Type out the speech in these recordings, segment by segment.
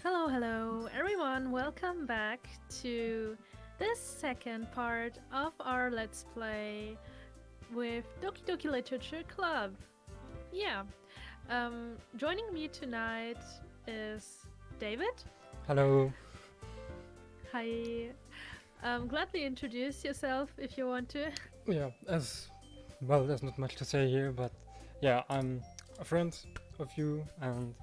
Hello, hello, everyone. Welcome back to this second part of our Let's Play with Doki Doki Literature Club. Yeah, joining me tonight is David. Hello. Hi. Gladly introduce yourself if you want to. Yeah, as well, there's not much to say here, but yeah, I'm a friend of you, and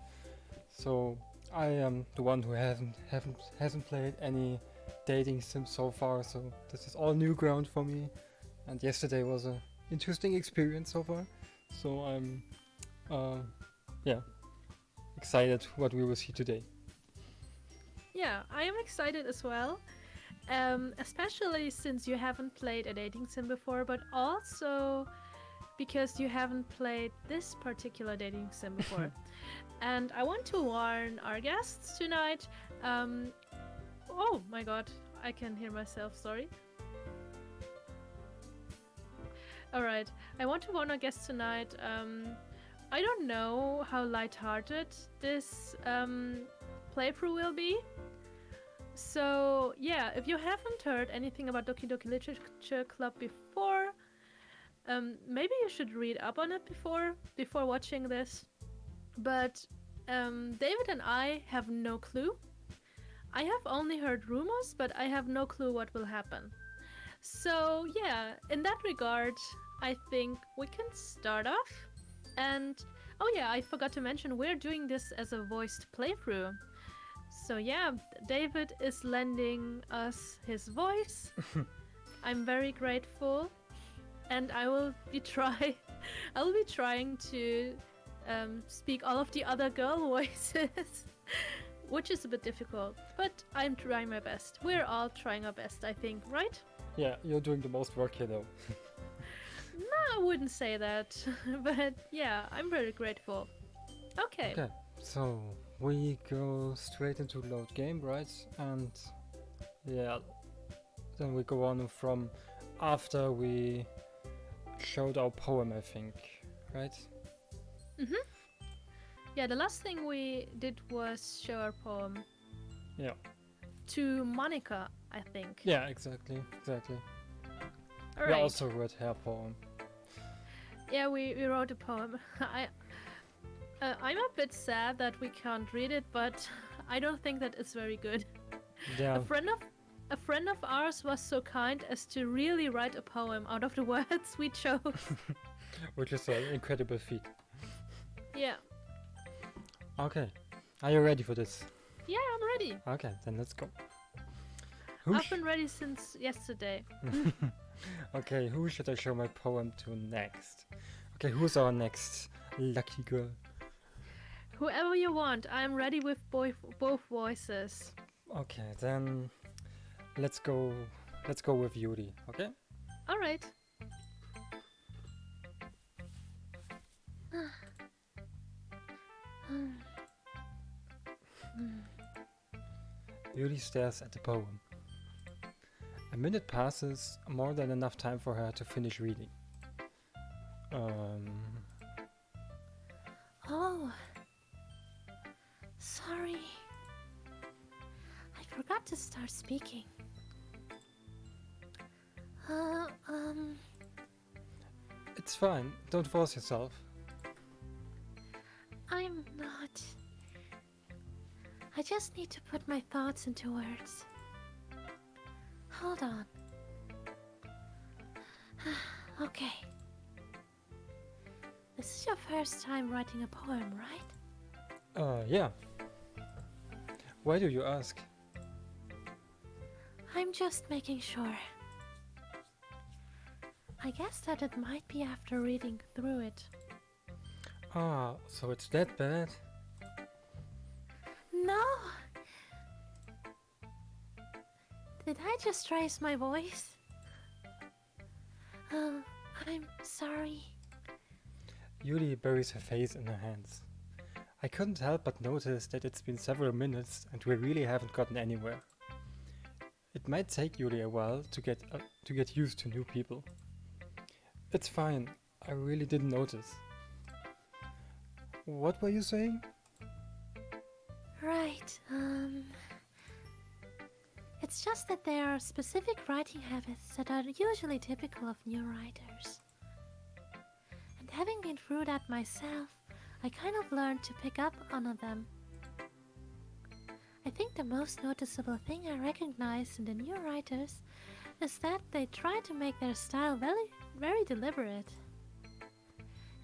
so I am the one who hasn't played any dating sim so far. So this is all new ground for me, and yesterday was a interesting experience so far. So I'm, uh, yeah, excited what we will see today. Yeah, I am excited as well. Especially since you haven't played a dating sim before, but also because you haven't played this particular dating sim before. And I want to warn our guests tonight. Oh my god, I can hear myself, sorry. Alright, I want to warn our guests tonight. I don't know how lighthearted this playthrough will be. So, yeah, if you haven't heard anything about Doki Doki Literature Club before, maybe you should read up on it before watching this. But David and I have no clue. I have only heard rumors, but I have no clue what will happen. So, yeah, in that regard, I think we can start off. And, oh yeah, I forgot to mention, we're doing this as a voiced playthrough. So, yeah, David is lending us his voice. I'm very grateful. And I will be trying to speak all of the other girl voices, which is a bit difficult, but I'm trying my best. We're all trying our best, I think, right? Yeah, you're doing the most work here though. No, I wouldn't say that, but yeah, I'm very grateful. Okay. Okay, so we go straight into load game, right? And yeah, then we go on from after we showed our poem, I think, right? Mm-hmm. Yeah, the last thing we did was show our poem. Yeah. To Monica, I think. Yeah, exactly. All We right. also wrote her poem. Yeah, we wrote a poem. I'm a bit sad that we can't read it, but I don't think that it's very good. Yeah. A friend of ours was so kind as to really write a poem out of the words we chose. Which is an incredible feat. Yeah. Okay. Are you ready for this? Yeah, I'm ready. Okay, then let's go. I've been ready since yesterday. Okay, who should I show my poem to next? Okay, who's our next lucky girl? Whoever you want, I'm ready with both voices. Okay, then let's go with Yuri, okay? All right. Yuri stares at the poem. A minute passes, more than enough time for her to finish reading. Oh. Sorry. I forgot to start speaking. It's fine, don't force yourself. I'm not. I just need to put my thoughts into words. Hold on. Okay. This is your first time writing a poem, right? Yeah. Why do you ask? I'm just making sure. I guess that it might be after reading through it. Ah, so it's that bad? No! Did I just raise my voice? I'm sorry. Yuri buries her face in her hands. I couldn't help but notice that it's been several minutes and we really haven't gotten anywhere. It might take Yuri a while to get used to new people. It's fine, I really didn't notice. What were you saying? Right, it's just that there are specific writing habits that are usually typical of new writers. And having been through that myself, I kind of learned to pick up on them. I think the most noticeable thing I recognize in the new writers is that they try to make their style very deliberate.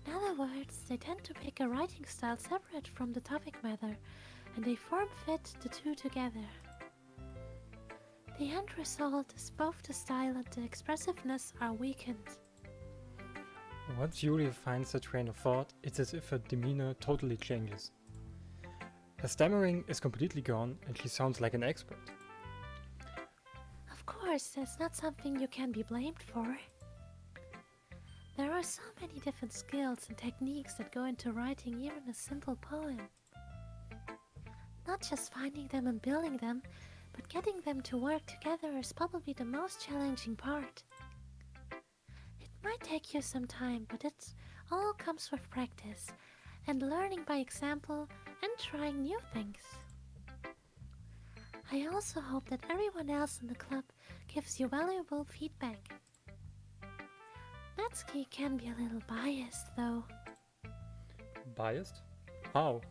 In other words, they tend to pick a writing style separate from the topic matter, and they form fit the two together. The end result is both the style and the expressiveness are weakened. Once Yuri finds a train of thought, it's as if her demeanor totally changes. Her stammering is completely gone and she sounds like an expert. Of course, that's not something you can be blamed for. There are so many different skills and techniques that go into writing even a simple poem. Not just finding them and building them, but getting them to work together is probably the most challenging part. It might take you some time, but it all comes with practice and learning by example and trying new things. I also hope that everyone else in the club gives you valuable feedback. Natsuki can be a little biased, though. Biased? How?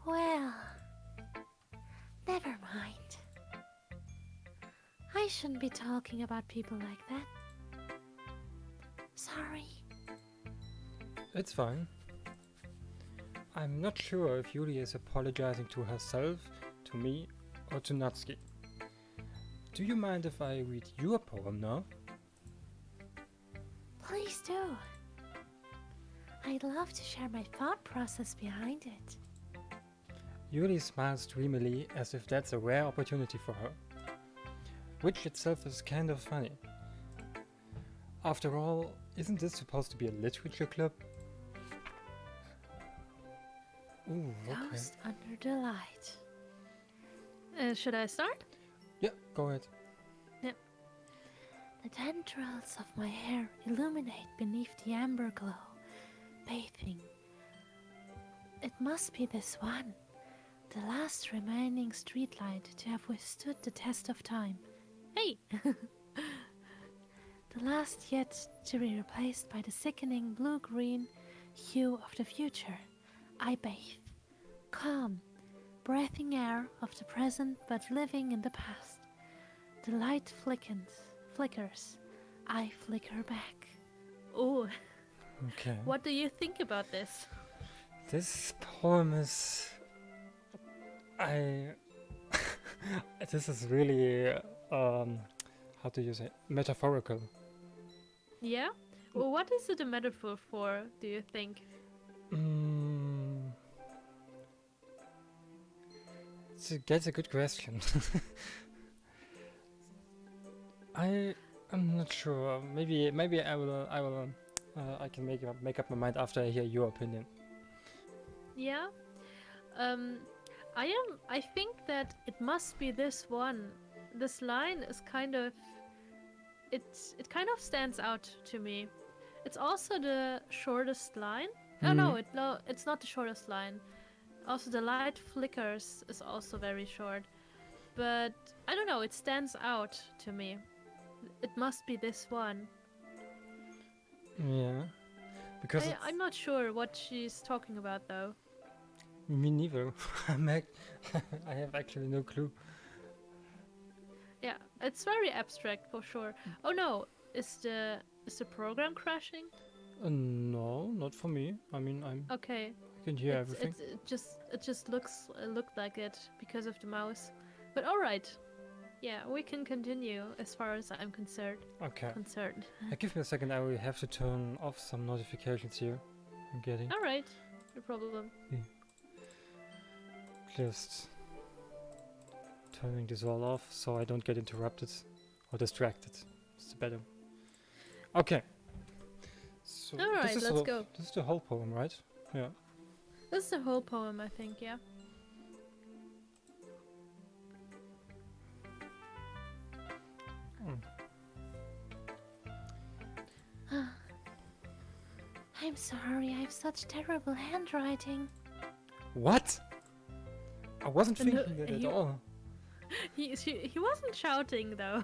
Well, never mind. I shouldn't be talking about people like that. Sorry. It's fine. I'm not sure if Yuri is apologizing to herself, to me, or to Natsuki. Do you mind if I read your poem now? Please do. I'd love to share my thought process behind it. Yuri smiles dreamily as if that's a rare opportunity for her, which itself is kind of funny. After all, isn't this supposed to be a literature club? Ooh, okay. Ghost under the light. Should I start? Yeah, go ahead. The tendrils of my hair illuminate beneath the amber glow, bathing. It must be this one, the last remaining streetlight to have withstood the test of time. Hey! The last yet to be replaced by the sickening blue-green hue of the future. I bathe, calm, breathing air of the present but living in the past. The light flickers. I flicker back. Oh, Okay. what do you think about this? This poem is... this is really... how do you say? Metaphorical. Yeah? Well, what is it a metaphor for, do you think? That's a good question. I'm not sure. Maybe I can make up my mind after I hear your opinion. Yeah? I think that it must be this one. This line is it kind of stands out to me. It's also the shortest line. Oh no, it's not the shortest line. Also the light flickers is also very short. But I don't know, it stands out to me. It must be this one. Yeah, because I'm not sure what she's talking about though. me neither. I have actually no clue. Yeah, it's very abstract for sure. Oh no, is the program crashing? No, not for me. I mean, Okay, I can hear everything. it just looked like it because of the mouse. But all right, yeah, we can continue as far as I'm concerned. Okay. Concerned. Give me a second. I will have to turn off some notifications here. I'm getting All right, no problem. just turning this all off so I don't get interrupted or distracted. It's better. Okay. So All right, let's go. This is the whole poem, right? Yeah. This is the whole poem, I think. Yeah. I'm sorry, I have such terrible handwriting. What? I wasn't No, thinking that at you- all. He wasn't shouting though.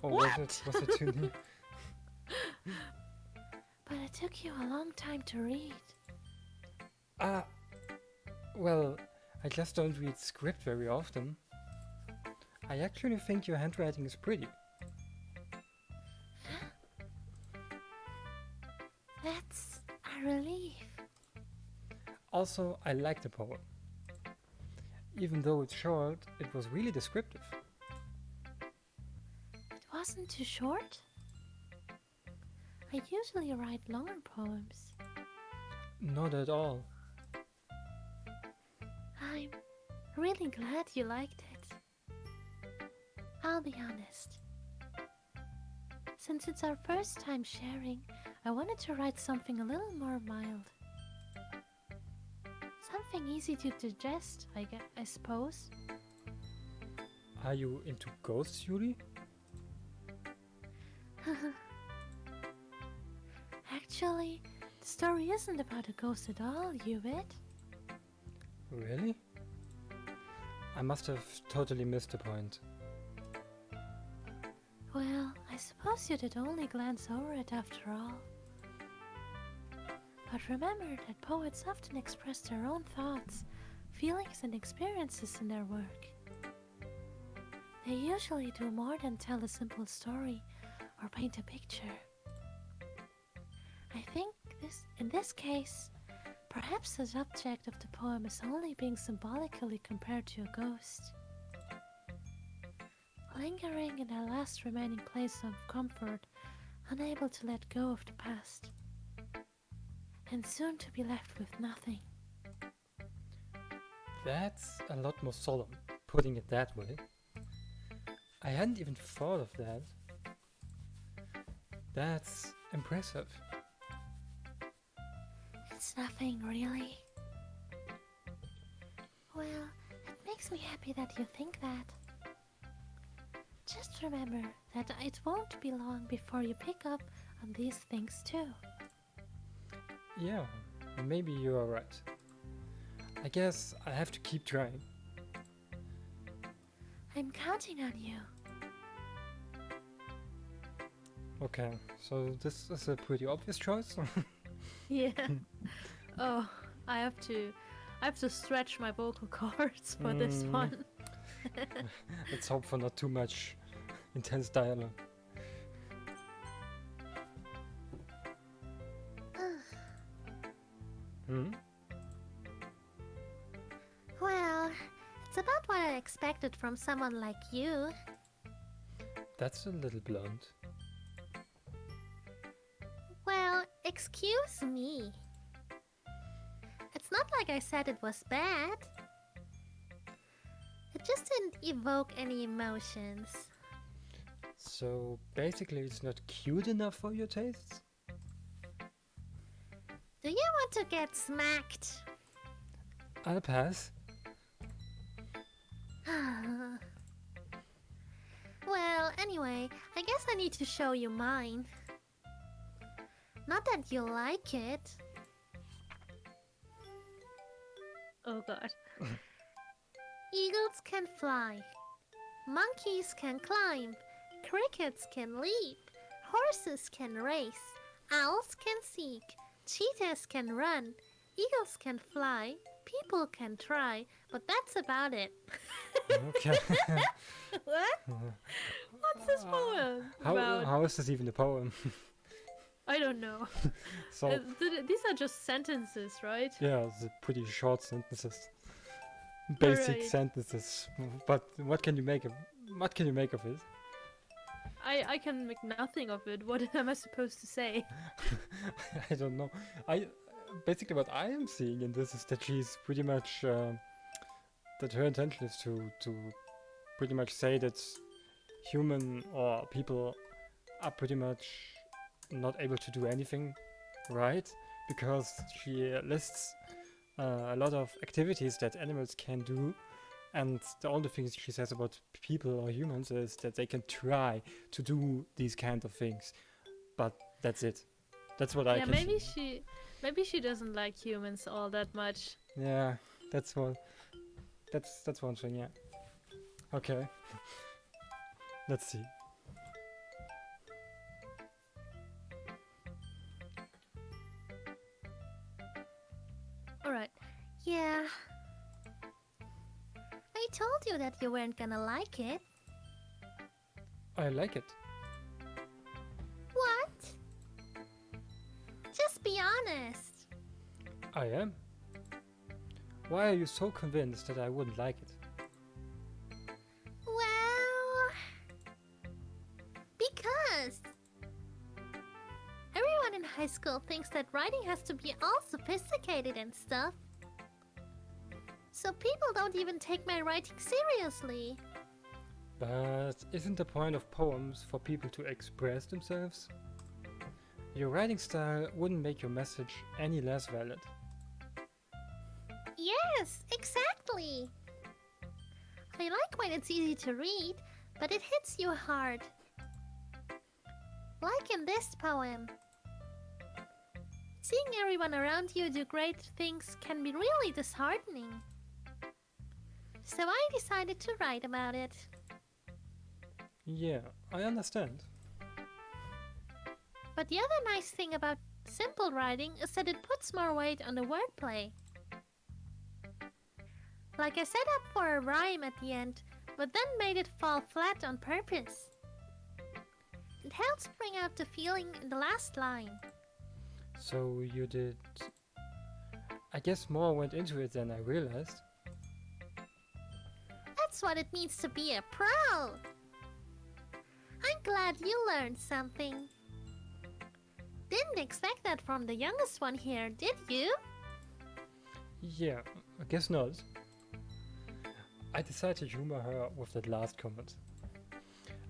Or What? was it too near? But it took you a long time to read. Ah, well, I just don't read script very often. I actually think your handwriting is pretty. That's a relief. Also, I like the poem. Even though it's short, it was really descriptive. It wasn't too short. I usually write longer poems. Not at all. I'm really glad you liked it. I'll be honest. Since it's our first time sharing, I wanted to write something a little more mild. Something easy to digest, I suppose. Are you into ghosts, Yuri? Actually, the story isn't about a ghost at all, Yubit. Really? I must have totally missed the point. Well, I suppose you did only glance over it after all. But remember that poets often express their own thoughts, feelings, and experiences in their work. They usually do more than tell a simple story or paint a picture. I think in this case, perhaps the subject of the poem is only being symbolically compared to a ghost. Lingering in our last remaining place of comfort, unable to let go of the past, and soon to be left with nothing. That's a lot more solemn, putting it that way. I hadn't even thought of that. That's impressive. It's nothing, really. Well, it makes me happy that you think that. Just remember that it won't be long before you pick up on these things too. Yeah, maybe you are right. I guess I have to keep trying. I'm counting on you. Okay, so this is a pretty obvious choice. Yeah. Oh, I have to stretch my vocal cords for this Mm. one. Let's hope for not too much intense dialogue. Hmm? Well, it's about what I expected from someone like you. That's a little blunt. Well, excuse me. It's not like I said it was bad. It just didn't evoke any emotions. So basically it's not cute enough for your tastes? Do you want to get smacked? I'll pass. Well, anyway, I guess I need to show you mine. Not that you like it. Oh god. Eagles can fly. Monkeys can climb. Crickets can leap. Horses can race. Owls can seek. Cheetahs can run. Eagles can fly. People can try. But that's about it. Okay. What? What's this poem about? How is this even a poem? I don't know. So These are just sentences, right? yeah, the pretty short sentences. Basic Alright. sentences. But what can you make of it? I can make nothing of it. What am I supposed to say? I don't know. Basically what I am seeing in this is that she's pretty much that her intention is to pretty much say that human or people are pretty much not able to do anything right, because she lists a lot of activities that animals can do, and the only things she says about people or humans is that they can try to do these kind of things, but that's it. That's what I Yeah, can maybe she doesn't like humans all that much. Yeah, that's what. That's one thing. Yeah. Okay. Let's see. Alright. Yeah, I told you that you weren't gonna like it. I like it. What? Just be honest. I am. Why are you so convinced that I wouldn't like it? Well, because everyone in high school thinks that writing has to be all sophisticated and stuff. So people don't even take my writing seriously. But isn't the point of poems for people to express themselves? Your writing style wouldn't make your message any less valid. Yes, exactly. I like when it's easy to read, but it hits you hard. Like in this poem. Seeing everyone around you do great things can be really disheartening. So I decided to write about it. Yeah, I understand. But the other nice thing about simple writing is that it puts more weight on the wordplay. Like I set up for a rhyme at the end, but then made it fall flat on purpose. It helps bring out the feeling in the last line. So you did. I guess more went into it than I realized. That's what it means to be a pro! I'm glad you learned something. Didn't expect that from the youngest one here, did you? Yeah, I guess not. I decided to humor her with that last comment.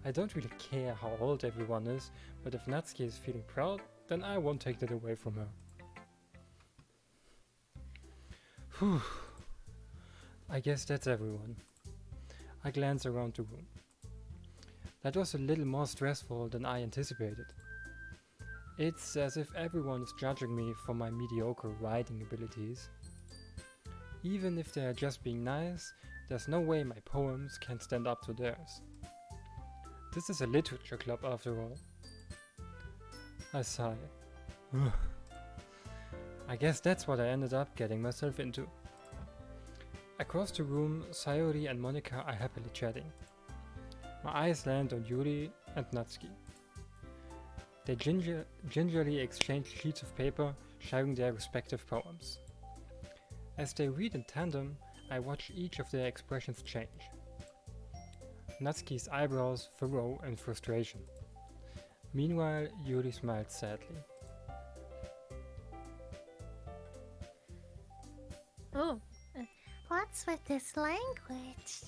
I don't really care how old everyone is, but if Natsuki is feeling proud, then I won't take that away from her. Whew. I guess that's everyone. I glance around the room. That was a little more stressful than I anticipated. It's as if everyone is judging me for my mediocre writing abilities. Even if they are just being nice, there's no way my poems can stand up to theirs. This is a literature club after all. I sigh. I guess that's what I ended up getting myself into. Across the room, Sayori and Monika are happily chatting. My eyes land on Yuri and Natsuki. They gingerly exchange sheets of paper, sharing their respective poems. As they read in tandem, I watch each of their expressions change. Natsuki's eyebrows furrow in frustration. Meanwhile, Yuri smiles sadly. Oh, What's with this language?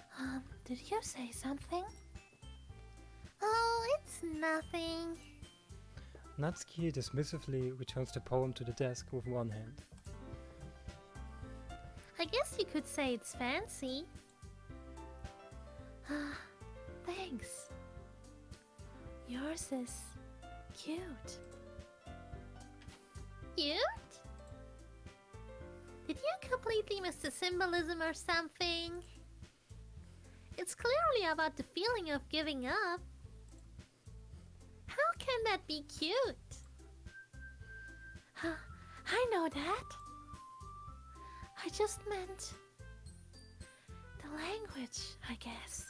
Huh? Did you say something? Oh, it's nothing. Natsuki dismissively returns the poem to the desk with one hand. I guess you could say it's fancy. Thanks. Yours is cute. Cute? Did you completely miss the symbolism or something? It's clearly about the feeling of giving up. How can that be cute? I know that. I just meant the language, I guess.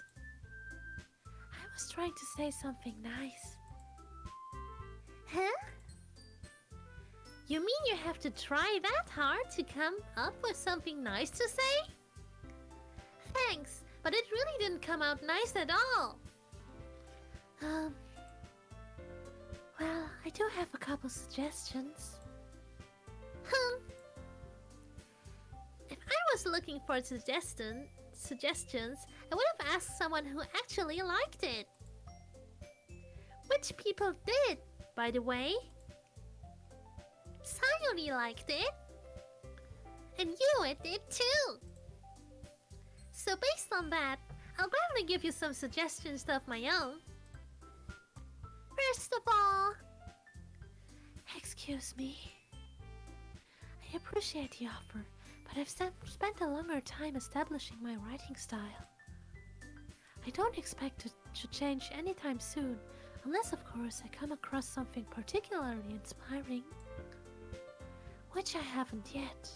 I was trying to say something nice. Huh? You mean you have to try that hard to come up with something nice to say? Thanks, but it really didn't come out nice at all. Well, I do have a couple suggestions. If I was looking for suggestions, I would have asked someone who actually liked it. Which people did, by the way. Sayori liked it. And you did too. So based on that, I'll gladly give you some suggestions of my own. Excuse me. I appreciate the offer, but I've spent a longer time establishing my writing style. I don't expect it to change anytime soon, unless of course I come across something particularly inspiring. Which I haven't yet.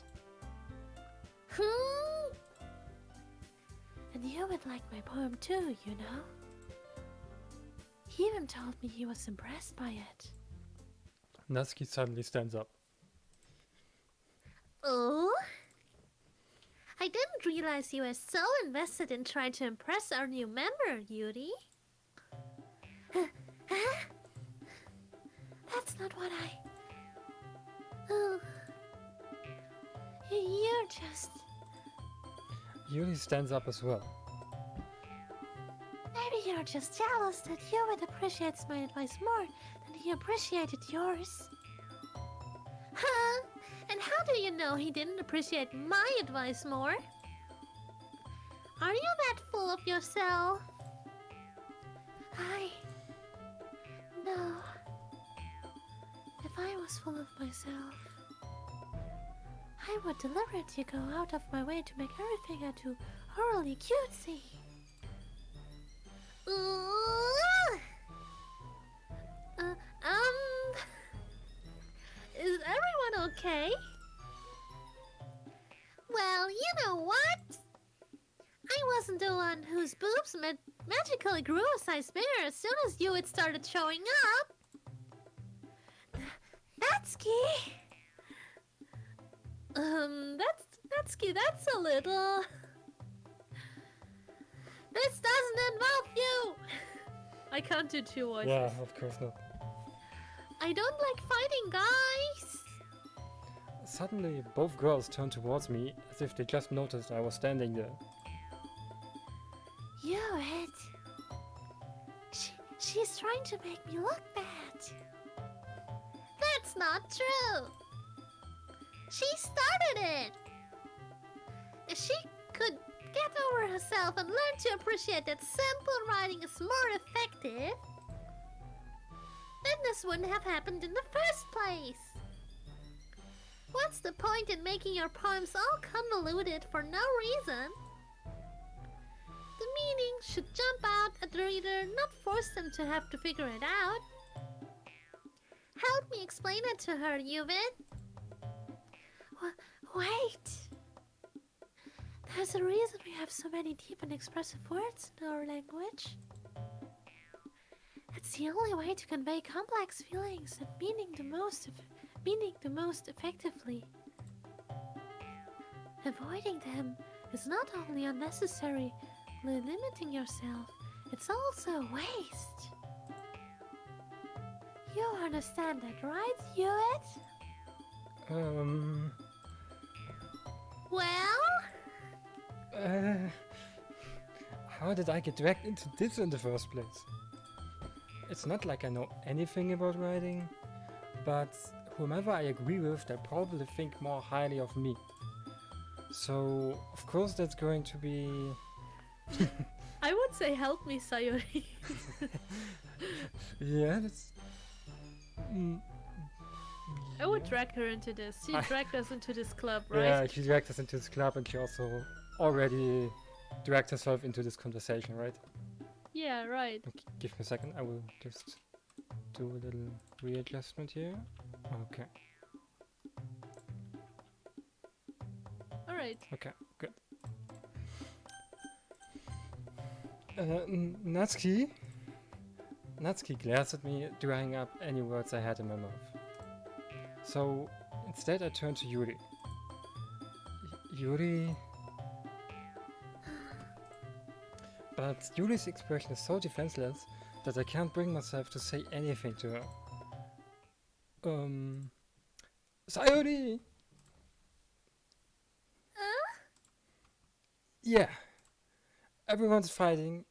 And you would like my poem too, you know? He even told me he was impressed by it. Natsuki suddenly stands up. Oh? I didn't realize you were so invested in trying to impress our new member, Yuri. Huh? That's not what I... Oh. You're just... Yuri stands up as well. Maybe you're just jealous that Hewitt appreciates my advice more than he appreciated yours. Huh? And how do you know he didn't appreciate my advice more? Are you that full of yourself? No. If I was full of myself, I would deliberately go out of my way to make everything I do horribly cutesy. Ooh. Is everyone okay? Well, you know what? I wasn't the one whose boobs magically grew a size bigger as soon as you had started showing up. Natsuki! Natsuki, that's a little... This doesn't involve you! I can't do two voices. Yeah, of course not. I don't like fighting, guys! Suddenly, both girls turn towards me as if they just noticed I was standing there. You're it. She's trying to make me look bad. That's not true. She started it. If she could get over herself and learn to appreciate that simple writing is more effective, then this wouldn't have happened in the first place. What's the point in making your poems all convoluted for no reason? The meaning should jump out at the reader, not force them to have to figure it out. Help me explain it to her, Yuvin. Wait. There's a reason we have so many deep and expressive words in our language. It's the only way to convey complex feelings and meaning the most effectively. Avoiding them is not only unnecessary, limiting yourself, it's also a waste. You understand that, right, Hewitt? Well? How did I get dragged into this in the first place? It's not like I know anything about writing, but whomever I agree with, they probably think more highly of me. So, of course that's going to be... I would say help me, Sayori. Yeah, that's... I would drag her into this. She dragged us into this club, right? Yeah, she dragged us into this club and she also already dragged herself into this conversation, right? Yeah, right. Okay, give me a second, I will just do a little readjustment here. Okay. Alright. Okay, good. Natsuki glares at me, drying up any words I had in my mouth. So instead I turn to Yuri. Yuri... But Yuri's expression is so defenseless that I can't bring myself to say anything to her. Sayori! Yeah. Everyone's fighting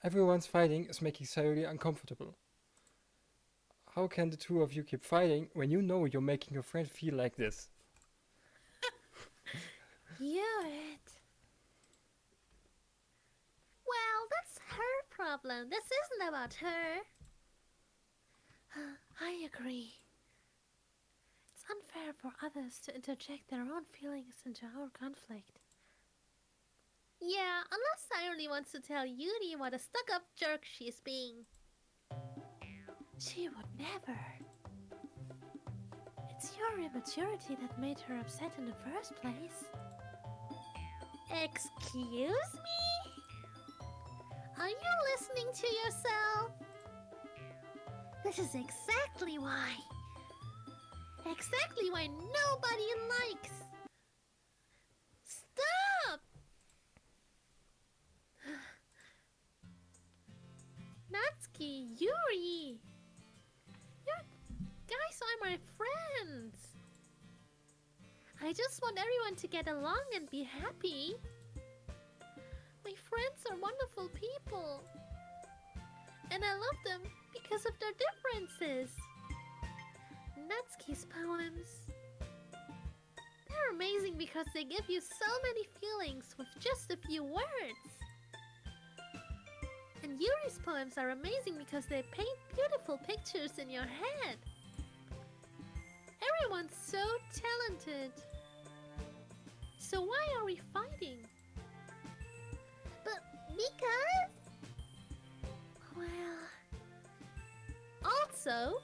is making Sayori uncomfortable. How can the two of you keep fighting when you know you're making your friend feel like this? Hewitt. Well, that's her problem. This isn't about her. I agree. unfair for others to interject their own feelings into our conflict. Yeah, unless Sayori wants to tell Yuri what a stuck-up jerk she's being. She would never. It's your immaturity that made her upset in the first place. Excuse me? Are you listening to yourself? This is exactly why. Exactly why nobody likes. Stop! Natsuki, Yuri! You guys are my friends! I just want everyone to get along and be happy. My friends are wonderful people. And I love them because of their differences. Natsuki's poems. They're amazing because they give you so many feelings with just a few words. And Yuri's poems are amazing because they paint beautiful pictures in your head. Everyone's so talented. So why are we fighting? But because... Well... Also...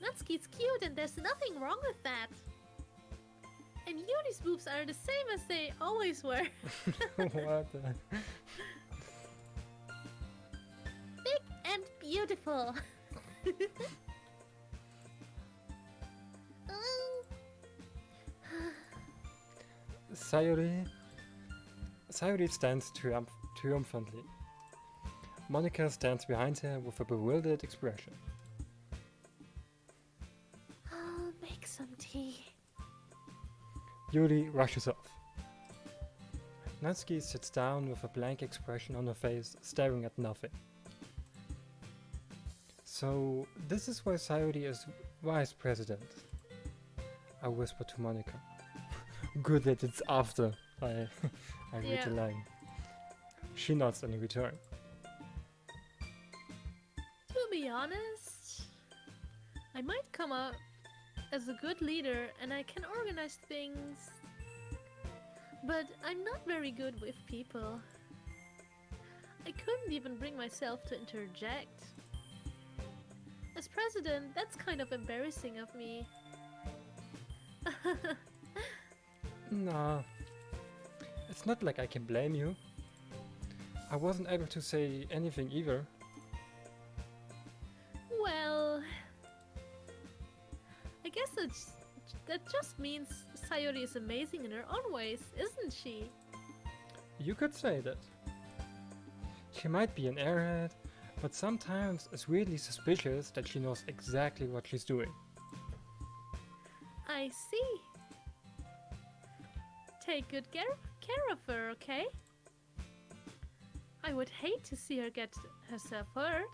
Natsuki's cute and there's nothing wrong with that. And Yuri's boobs are the same as they always were. What the? Big and beautiful. Sayori stands triumphantly. Monica stands behind her with a bewildered expression. I'll make some tea. Yuri rushes off. Natsuki sits down with a blank expression on her face, staring at nothing. So, this is why Sayori is vice president. I whisper to Monica. Good that it's after I read the line. She nods in return. To be honest, I might come up as a good leader and I can organize things, but I'm not very good with people. I couldn't even bring myself to interject. As president, that's kind of embarrassing of me. Nah, it's not like I can blame you. I wasn't able to say anything either. Well, I guess that just means Sayori is amazing in her own ways, isn't she? You could say that. She might be an airhead, but sometimes it's weirdly suspicious that she knows exactly what she's doing. I see. Take good care of her, okay? I would hate to see her get herself hurt.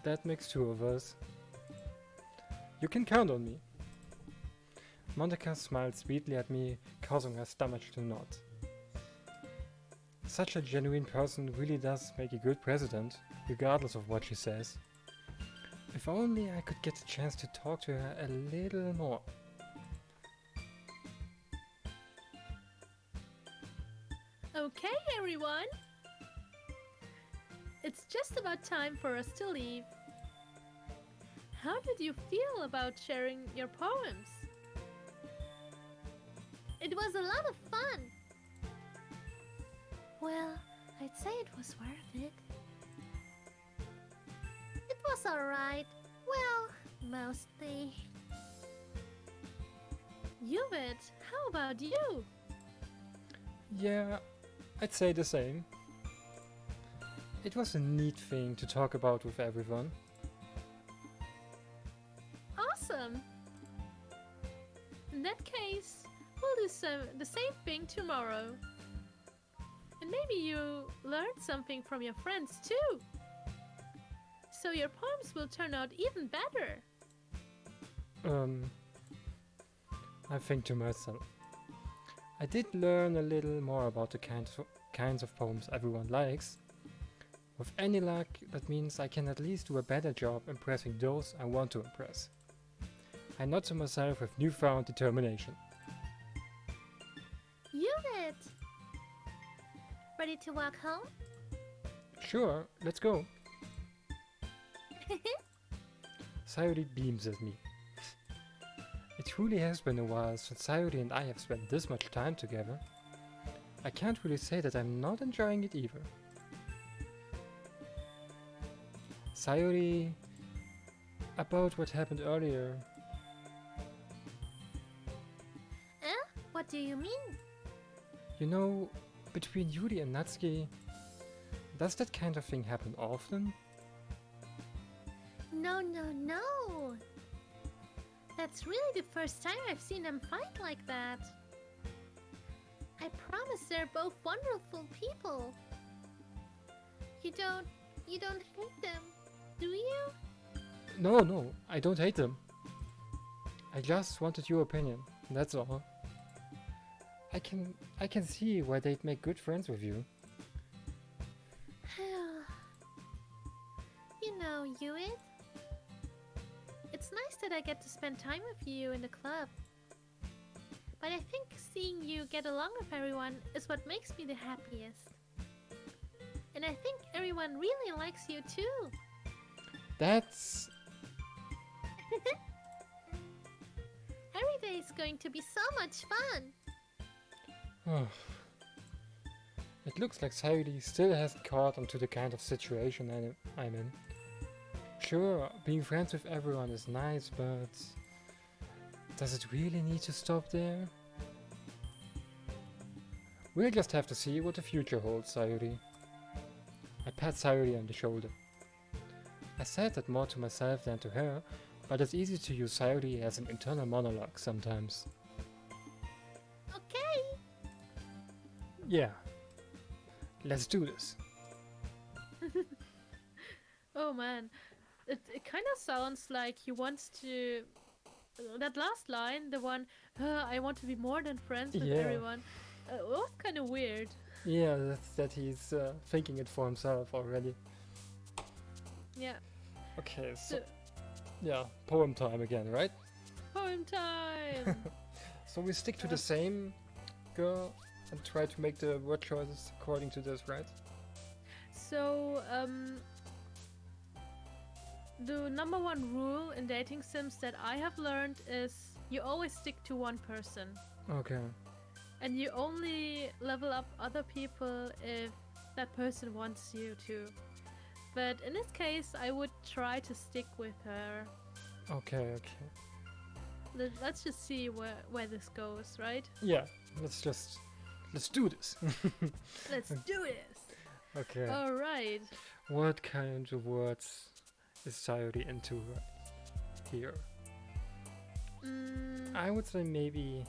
That makes two of us. You can count on me. Monica smiled sweetly at me, causing her stomach to knot. Such a genuine person really does make a good president, regardless of what she says. If only I could get the chance to talk to her a little more. Okay, everyone. It's just about time for us to leave. How did you feel about sharing your poems? It was a lot of fun. Well, I'd say it was worth it. It was alright. Well, mostly. Yuvit, how about you? Yeah, I'd say the same. It was a neat thing to talk about with everyone. Awesome. In that case, we'll do the same thing tomorrow. And maybe you learned something from your friends too. So your poems will turn out even better. I think to myself. I did learn a little more about the kinds of poems everyone likes. With any luck, that means I can at least do a better job impressing those I want to impress. I nod to myself with newfound determination. Unit! Ready to walk home? Sure, let's go. Sayori beams at me. It truly has been a while since Sayori and I have spent this much time together. I can't really say that I'm not enjoying it either. Sayori, about what happened earlier. What do you mean? You know, between Yuri and Natsuki, does that kind of thing happen often? No, no, no! That's really the first time I've seen them fight like that. I promise they're both wonderful people. You don't hate them, do you? No, I don't hate them. I just wanted your opinion, that's all. I can see why they'd make good friends with you. You know, Yuit, it's nice that I get to spend time with you in the club. But I think seeing you get along with everyone is what makes me the happiest. And I think everyone really likes you too. That's... Every day is going to be so much fun. It looks like Sayori still hasn't caught onto the kind of situation I'm in. Sure, being friends with everyone is nice, but... does it really need to stop there? We'll just have to see what the future holds, Sayori. I pat Sayori on the shoulder. I said that more to myself than to her, but it's easy to use Sayori as an internal monologue sometimes. Okay. Yeah. Let's do this. Oh man, it kind of sounds like he wants to. That last line, the one, I want to be more than friends with Yeah. everyone, was kind of weird. Yeah, that's that he's thinking it for himself already. Yeah. Okay, so... So, yeah, poem time again, right? poem time! So we stick to the same girl and try to make the word choices according to this, right? So, the number one rule in dating sims that I have learned is you always stick to one person. Okay. And you only level up other people if that person wants you to. But in this case, I would try to stick with her. Okay. Let's just see where this goes, right? Yeah, let's do this. Let's do this! Okay. Alright. What kind of words is Sayori into here? I would say maybe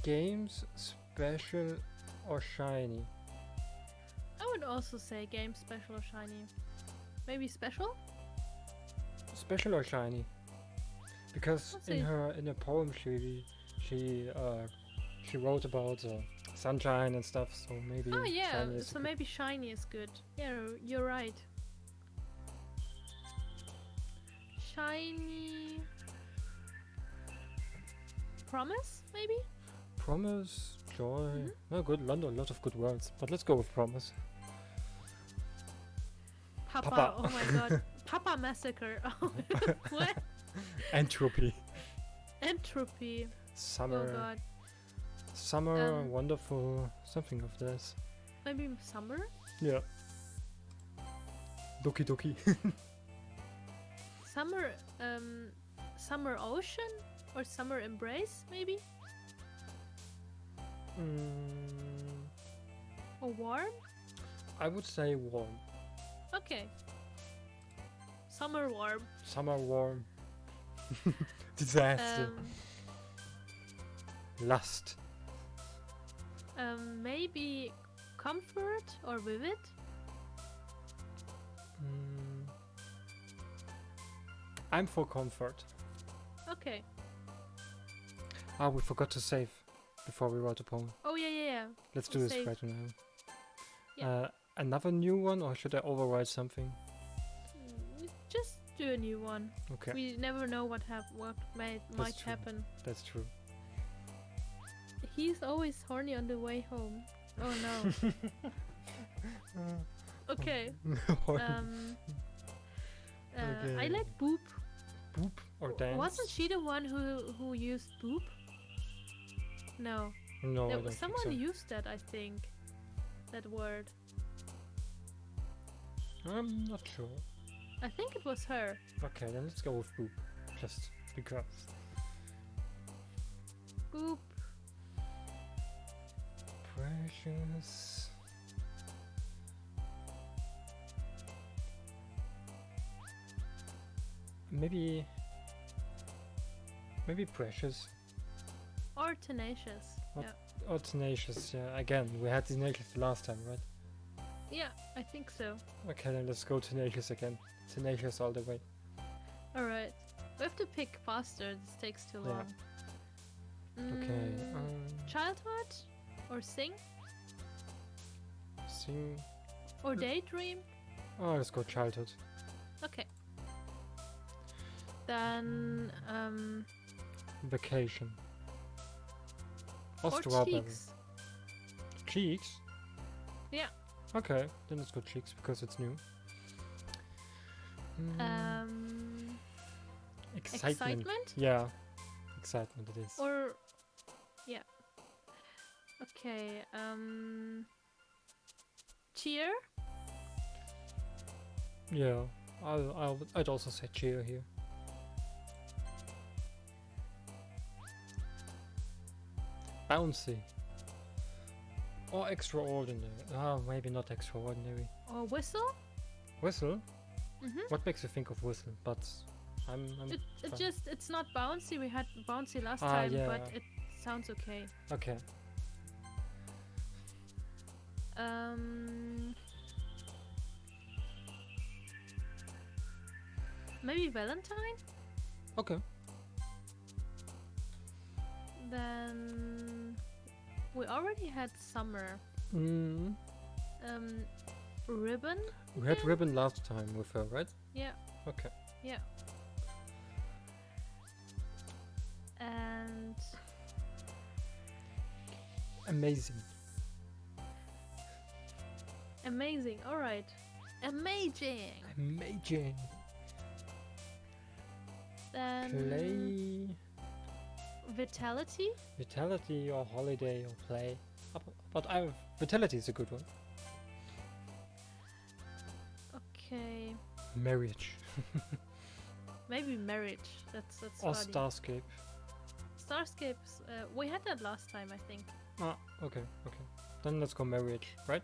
games, special, or shiny. I would also say game, special, or shiny. Maybe special? Special or shiny? Because Let's in see. her poem she wrote about sunshine and stuff, so maybe Oh yeah, shiny is so good. maybe shiny is good. Yeah, you're right. Shiny... Promise, maybe? Promise, joy. No, good. A lot of good words, but let's go with promise. Papa. Papa. Oh my god. Papa massacre. Oh, what? Entropy. Entropy. Summer. Oh god. Summer, wonderful, something of this. Maybe summer? Yeah. Doki Doki. Summer, summer ocean? Or summer embrace, maybe? Or warm? I would say warm. Okay. Summer warm. Summer warm. Disaster. Lust. Maybe comfort or vivid? I'm for comfort. Okay. Ah, we forgot to save before we wrote the poem. Oh yeah. Let's do We'll this save. right now. Yeah. Another new one, or should I overwrite something? Just do a new one. Okay, We never know what might true. happen. that's true. He's always horny on the way home. Oh no. Okay. Um. I Okay. like Boop. Boop or dance? Wasn't she the one who used Boop? No. No, I There don't was think someone so. used that. I think. That word. I'm not sure. I think it was her. Okay, then let's go with Boop. Just because. Boop. Precious. Maybe Precious Or Tenacious. What? Yeah. or Tenacious. Yeah, again, we had Tenacious the last time, right? Yeah, I think so. Okay, then let's go Tenacious again. Tenacious all the way. Alright. We have to pick faster. This takes too Yeah. long. Okay. Childhood? Or Sing? Sing. Or Daydream? Oh, let's go Childhood. Okay. Then, Vacation. Or or Strawberry. Cheeks. Cheeks? Yeah. Okay, then let's go Cheeks because it's new. Excitement? Yeah. Excitement it is. Or, yeah. Okay, Cheer? Yeah. I'd also say Cheer here. Bouncy. Or extraordinary. Oh, maybe not extraordinary. Or Whistle? Whistle? Mm-hmm. What makes you think of Whistle? But I'm fine. It's not bouncy. We had bouncy last Ah, time, yeah. but it sounds okay. Okay. Maybe Valentine? Okay. Then we already had summer. Mm. Ribbon? We had again? Ribbon last time with her, right? Yeah, Okay. yeah. And Amazing. amazing. All right. Amazing. Amazing. Then Play. Vitality. Vitality or holiday or play. But Vitality is a good one. Okay. Marriage. Maybe marriage. That's Or funny. Starscape. Starscapes. We had that last time, I think. Ah, okay. Then let's go marriage, right?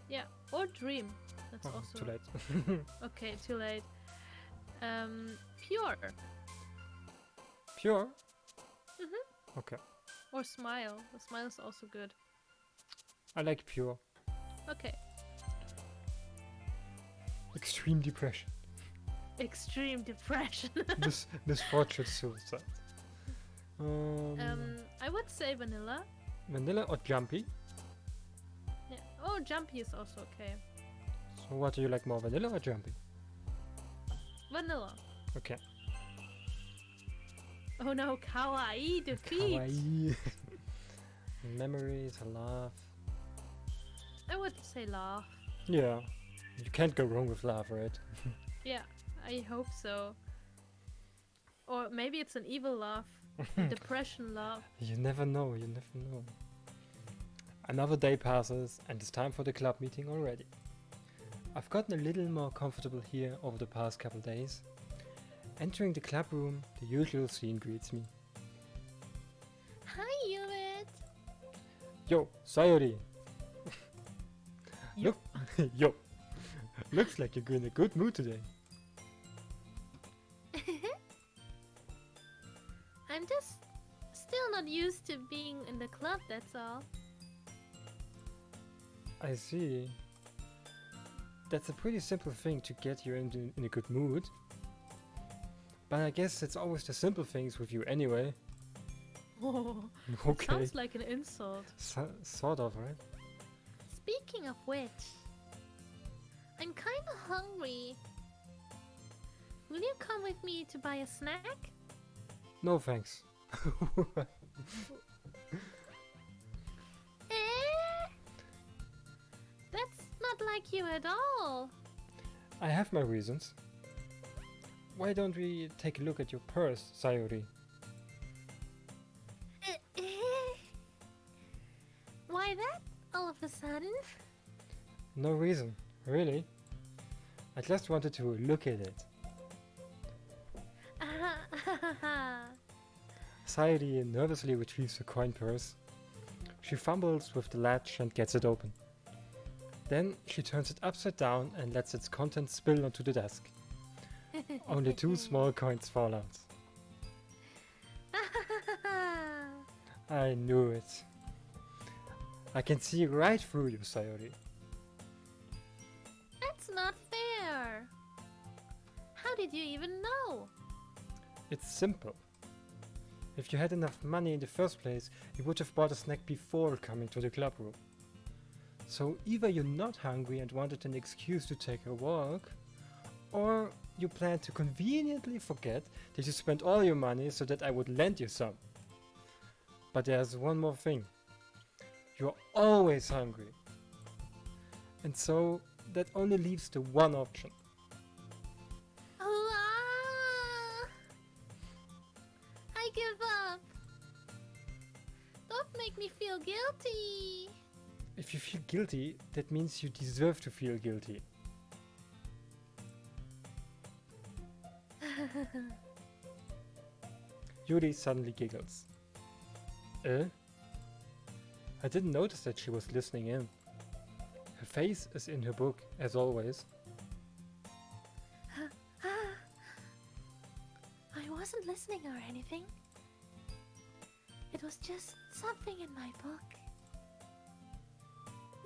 Yeah. Or dream. That's Oh, also too late. okay. Too late. Pure. Pure? Mhm. Okay. Or smile. The smile is also good. I like pure. Okay. Extreme depression. Extreme depression. Misfortune suicide. I would say vanilla. Vanilla or jumpy? Yeah. Oh, jumpy is also okay. So what do you like more, vanilla or jumpy? Vanilla. Okay. Oh no, kawaii defeat. Kawaii. Memories, love. I would say laugh. Yeah. You can't go wrong with love, right? Yeah, I hope so. Or maybe it's an evil laugh. Depression laugh. You never know, you never know. Another day passes and it's time for the club meeting already. I've gotten a little more comfortable here over the past couple days. Entering the club room, the usual scene greets me. Hi, Yubit. Yo, Sayori! Yo. Look, yo! Looks like you're in a good mood today. I'm just still not used to being in the club, that's all. I see. That's a pretty simple thing to get you in a good mood. But I guess it's always the simple things with you anyway. Oh, Okay. sounds like an insult. Sort of, right? Speaking of which, I'm kinda hungry. Will you come with me to buy a snack? No thanks. Eh? That's not like you at all. I have my reasons. Why don't we take a look at your purse, Sayori? Why that all of a sudden? No reason, really. I just wanted to look at it. Sayori nervously retrieves her coin purse. She fumbles with the latch and gets it open. Then she turns it upside down and lets its contents spill onto the desk. Only 2 small coins fall out. I knew it. I can see right through you, Sayori. That's not fair. How did you even know? It's simple. If you had enough money in the first place, you would have bought a snack before coming to the club room. So either you're not hungry and wanted an excuse to take a walk, or you plan to conveniently forget that you spent all your money so that I would lend you some. But there's one more thing. You're always hungry. And so that only leaves the one option. I give up. Don't make me feel guilty. If you feel guilty, that means you deserve to feel guilty. Yuri suddenly giggles. Eh? I didn't notice that she was listening in. Her face is in her book, as always. I wasn't listening or anything. It was just something in my book.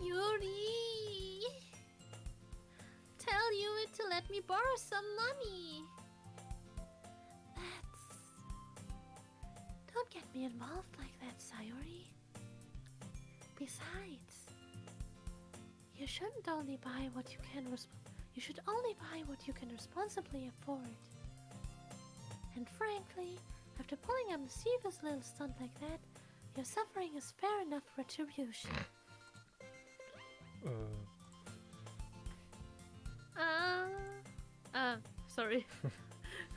Yuri! Tell you to let me borrow some money. Don't get me involved like that, Sayori. Besides, you shouldn't only buy what you can you should only buy what you can responsibly afford. And frankly, after pulling a mischievous little stunt like that, your suffering is fair enough retribution. Sorry.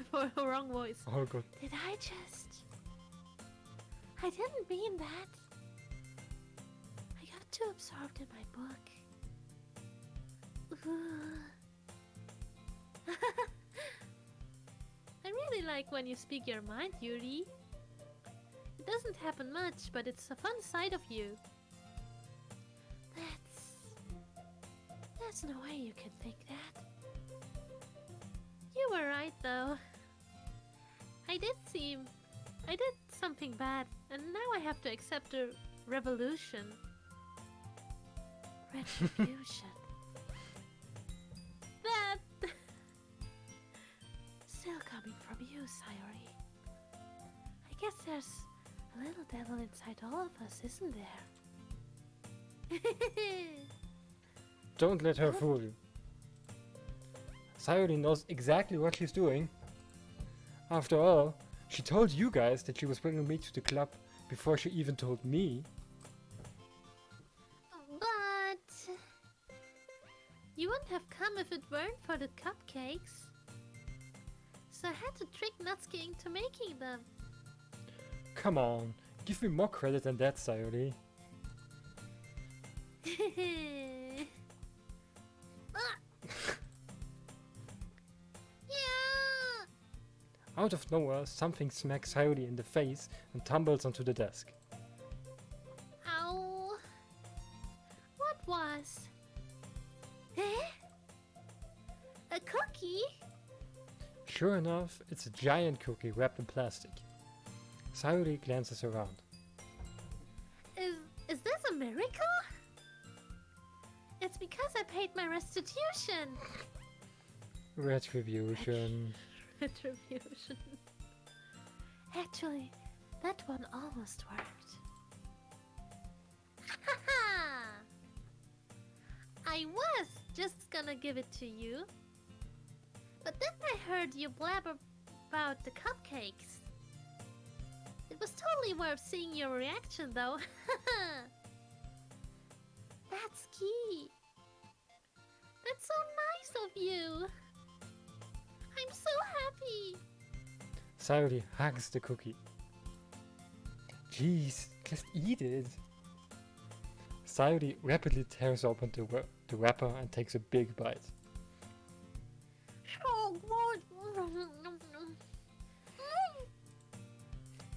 For a wrong voice. Oh god. Did I just... I didn't mean that. I got too absorbed in my book. I really like when you speak your mind, Yuri. It doesn't happen much, but it's a fun side of you. There's no way you can think that. You were right, though. I did something bad, and now I have to accept a revolution. Retribution. That... Still coming from you, Sayori. I guess there's a little devil inside all of us, isn't there? Don't let her fool you. Sayori knows exactly what she's doing. After all, she told you guys that she was bringing me to the club before she even told me. But... you wouldn't have come if it weren't for the cupcakes. So I had to trick Natsuki into making them. Come on, give me more credit than that, Sayori. Yeah! Out of nowhere, something smacks Sayori in the face and tumbles onto the desk. Ow! What was? Eh? A cookie? Sure enough, it's a giant cookie wrapped in plastic. Sayori glances around. Is this a miracle? It's because I paid my restitution. Retribution. retribution. Actually, that one almost worked. I was just gonna give it to you. But then I heard you blabber about the cupcakes. It was totally worth seeing your reaction, though. That's key. That's so nice of you. I'm so happy. Sayori hugs the cookie. Jeez, just eat it. Sayori rapidly tears open the wrapper and takes a big bite.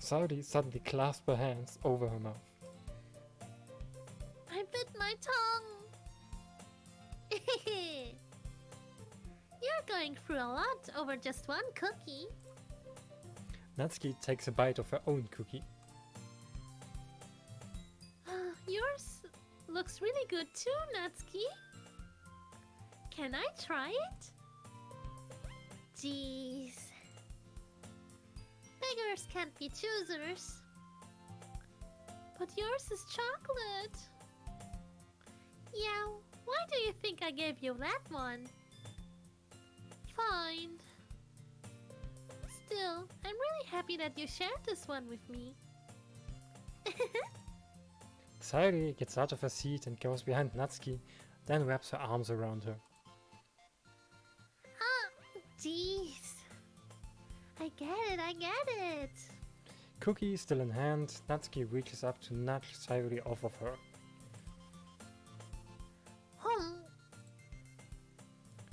Sayori suddenly clasps her hands over her mouth. I bit my tongue. You're going through a lot over just one cookie. Natsuki takes a bite of her own cookie. Yours looks really good too, Natsuki. Can I try it? Jeez. Beggars can't be choosers. But yours is chocolate. Yeah, why do you think I gave you that one? Fine. Still, I'm really happy that you shared this one with me. Sayori gets out of her seat and goes behind Natsuki, then wraps her arms around her. Jeez. I get it. Cookie still in hand, Natsuki reaches up to nudge Sayori off of her.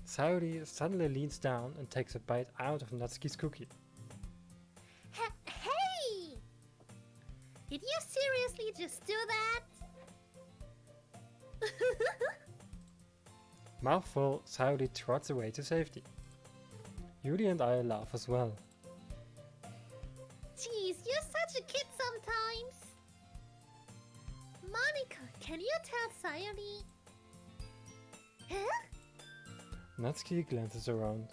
Sayori suddenly leans down and takes a bite out of Natsuki's cookie. Hey! Did you seriously just do that? Mouthful, Sayori trots away to safety. Yuri and I laugh as well. Jeez, you're such a kid sometimes. Monica, can you tell Sayori? Huh? Natsuki glances around.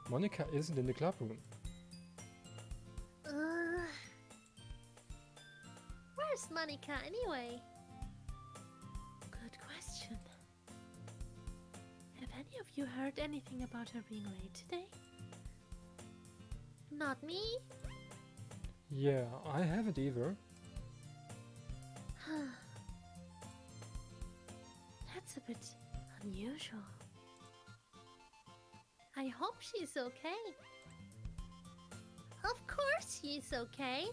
Monica isn't in the clubroom. Where's Monica anyway? Good question. Have any of you heard anything about her being late today? Not me? Yeah, I haven't either. That's a bit unusual. I hope she's okay. Of course she's okay.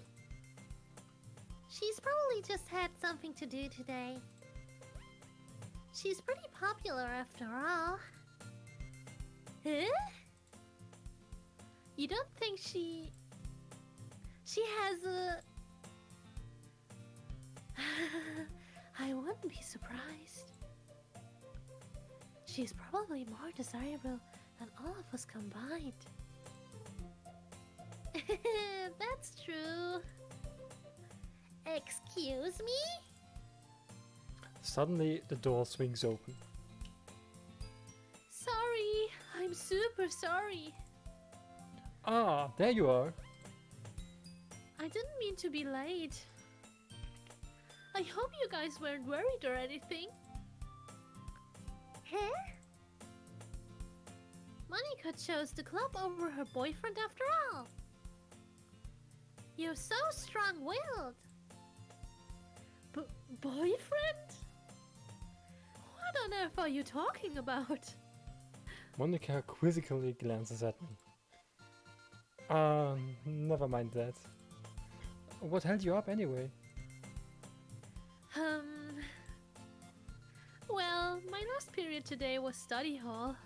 She's probably just had something to do today. She's pretty popular after all. Huh? You don't think she has a... I wouldn't be surprised. She's probably more desirable than all of us combined. That's true. Excuse me? Suddenly, the door swings open. Sorry, I'm super sorry. Ah, there you are. I didn't mean to be late. I hope you guys weren't worried or anything. Huh? Monica chose the club over her boyfriend after all. You're so strong-willed. Boyfriend? What on earth are you talking about? Monica quizzically glances at me. Never mind that. What held you up anyway? Well, my last period today was study hall.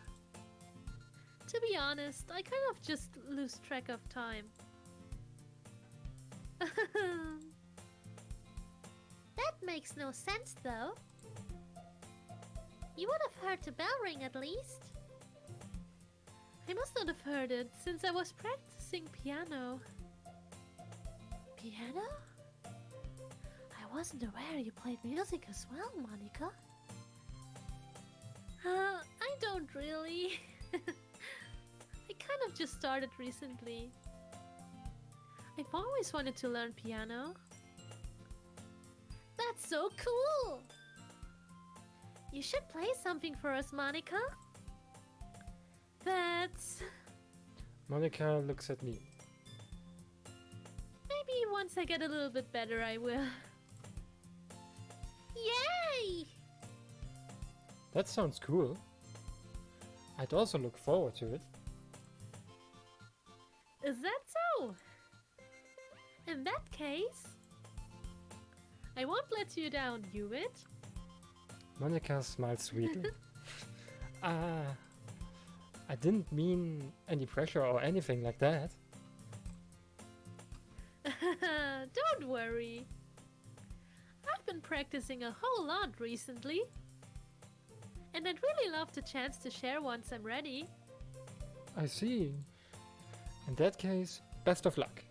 To be honest, I kind of just lose track of time. That makes no sense, though. You would have heard the bell ring at least. I must not have heard it, since I was practicing piano. Piano? I wasn't aware you played music as well, Monica. I don't really. I kind of just started recently. I've always wanted to learn piano. That's so cool! You should play something for us, Monica. That's... Monica looks at me. Maybe once I get a little bit better, I will. Yay! That sounds cool. I'd also look forward to it. Is that so? In that case, I won't let you down, Hewitt. Monica smiles sweetly. Ah, I didn't mean any pressure or anything like that. Don't worry. I've been practicing a whole lot recently. And I'd really love the chance to share once I'm ready. I see. In that case, best of luck.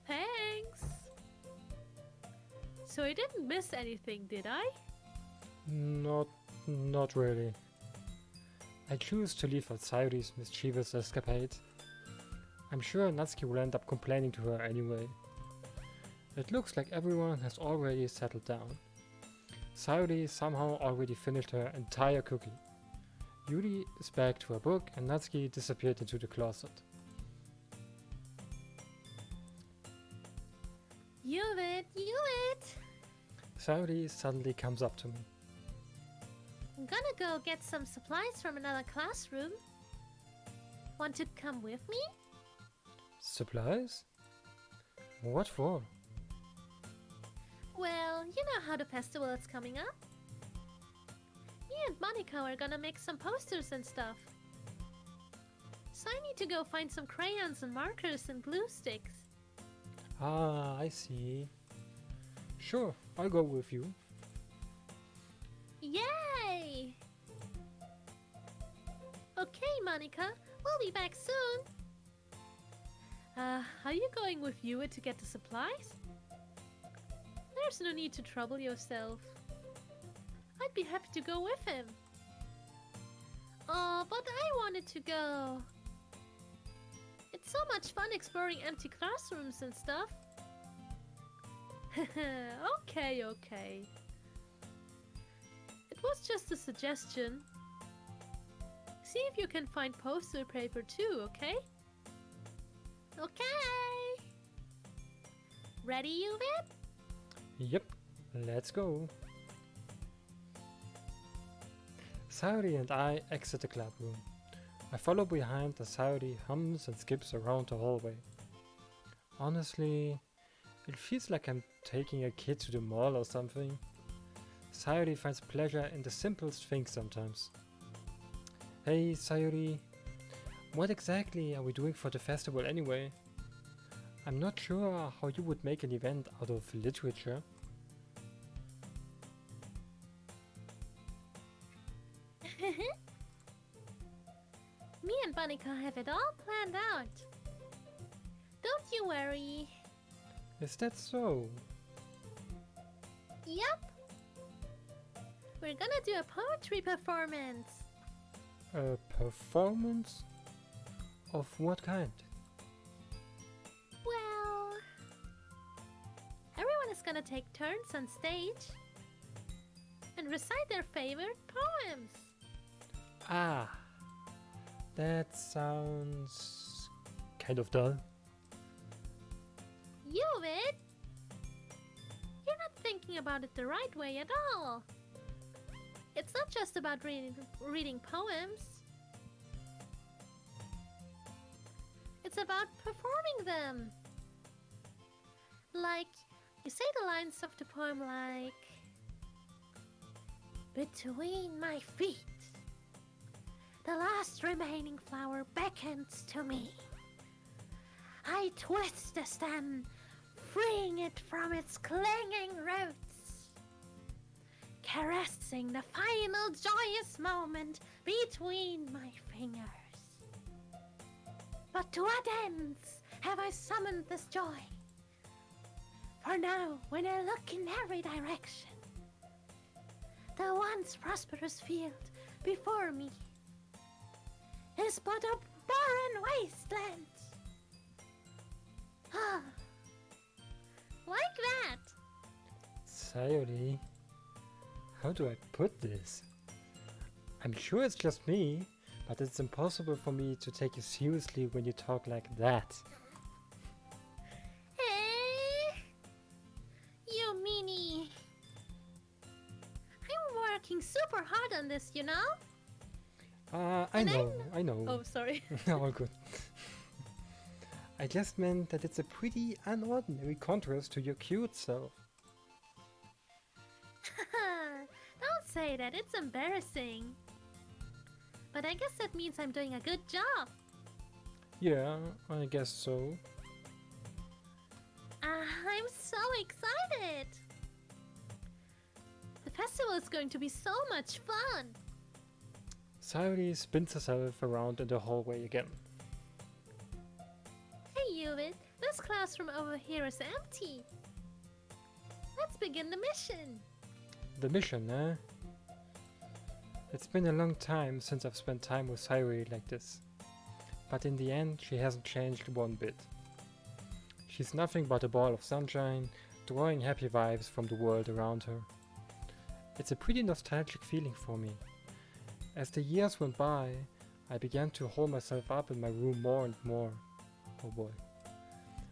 Thanks. So I didn't miss anything, did I? Not really. I choose to leave out Sayori's mischievous escapade. I'm sure Natsuki will end up complaining to her anyway. It looks like everyone has already settled down. Sayori somehow already finished her entire cookie. Yuri is back to her book and Natsuki disappeared into the closet. Hewitt! Sayori suddenly comes up to me. I'm gonna go get some supplies from another classroom. Want to come with me? Supplies? What for? Well, you know how the festival is coming up. Me and Monica are gonna make some posters and stuff. So I need to go find some crayons and markers and glue sticks. Ah, I see. Sure, I'll go with you. Yay! Okay, Monica, we'll be back soon. Are you going with Hewitt to get the supplies? There's no need to trouble yourself. I'd be happy to go with him. Oh, but I wanted to go. It's so much fun exploring empty classrooms and stuff. Okay. It was just a suggestion. See if you can find poster paper too, okay? Okay. Ready, Hewitt? Yep, let's go. Sayori and I exit the club room. I follow behind as Sayori hums and skips around the hallway. Honestly, it feels like I'm taking a kid to the mall or something. Sayori finds pleasure in the simplest things sometimes. Hey Sayori, what exactly are we doing for the festival anyway? I'm not sure how you would make an event out of literature. Me and Monica have it all planned out. Don't you worry. Is that so? Yep. We're gonna do a poetry performance. A performance? Of what kind? Well, everyone is gonna take turns on stage and recite their favorite poems. Ah, that sounds kind of dull. Hewitt, you're not thinking about it the right way at all. It's not just about reading poems. It's about performing them. Like, you say the lines of the poem like... Between my feet, the last remaining flower beckons to me. I twist the stem, freeing it from its clinging roots, caressing the final joyous moment between my fingers. But to what ends have I summoned this joy? For now, when I look in every direction, the once prosperous field before me is but a barren wasteland. Ah, like that. Sayori, how do I put this? I'm sure it's just me, but it's impossible for me to take you seriously when you talk like that. Eh? You meanie. I'm working super hard on this, you know? I And I know. Oh, sorry. All good. I just meant that it's a pretty unordinary contrast to your cute self. Don't say that, it's embarrassing. But I guess that means I'm doing a good job. Yeah, I guess so. I'm so excited. The festival is going to be so much fun. Sayori spins herself around in the hallway again. Hey, Yuvit, this classroom over here is empty. Let's begin the mission. The mission, eh? It's been a long time since I've spent time with Sayori like this. But in the end, she hasn't changed one bit. She's nothing but a ball of sunshine, drawing happy vibes from the world around her. It's a pretty nostalgic feeling for me. As the years went by, I began to hole myself up in my room more and more. Oh boy.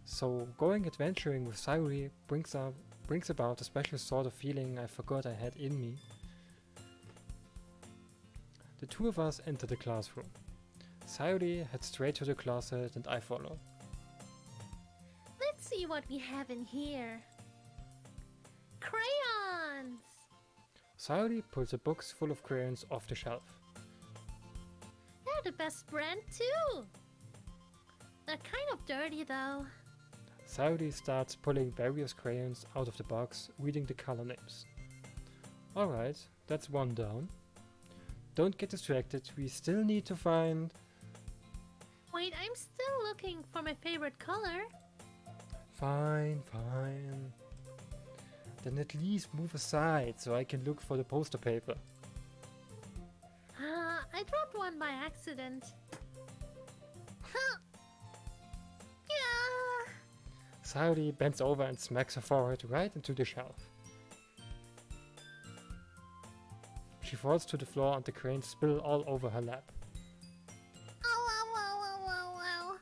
So going adventuring with Sayori brings about a special sort of feeling I forgot I had in me. The two of us enter the classroom. Sayori heads straight to the closet and I follow. Let's see what we have in here. Crayons! Sayori pulls a box full of crayons off the shelf. They're the best brand too. They're kind of dirty though. Sayori starts pulling various crayons out of the box, reading the color names. Alright, that's one down. Don't get distracted, we still need to find... Wait, I'm still looking for my favorite color. Fine. Then at least move aside so I can look for the poster paper. I dropped one by accident. Huh. Yeah. Sayori bends over and smacks her forehead right into the shelf. She falls to the floor and the crayons spill all over her lap. Ow.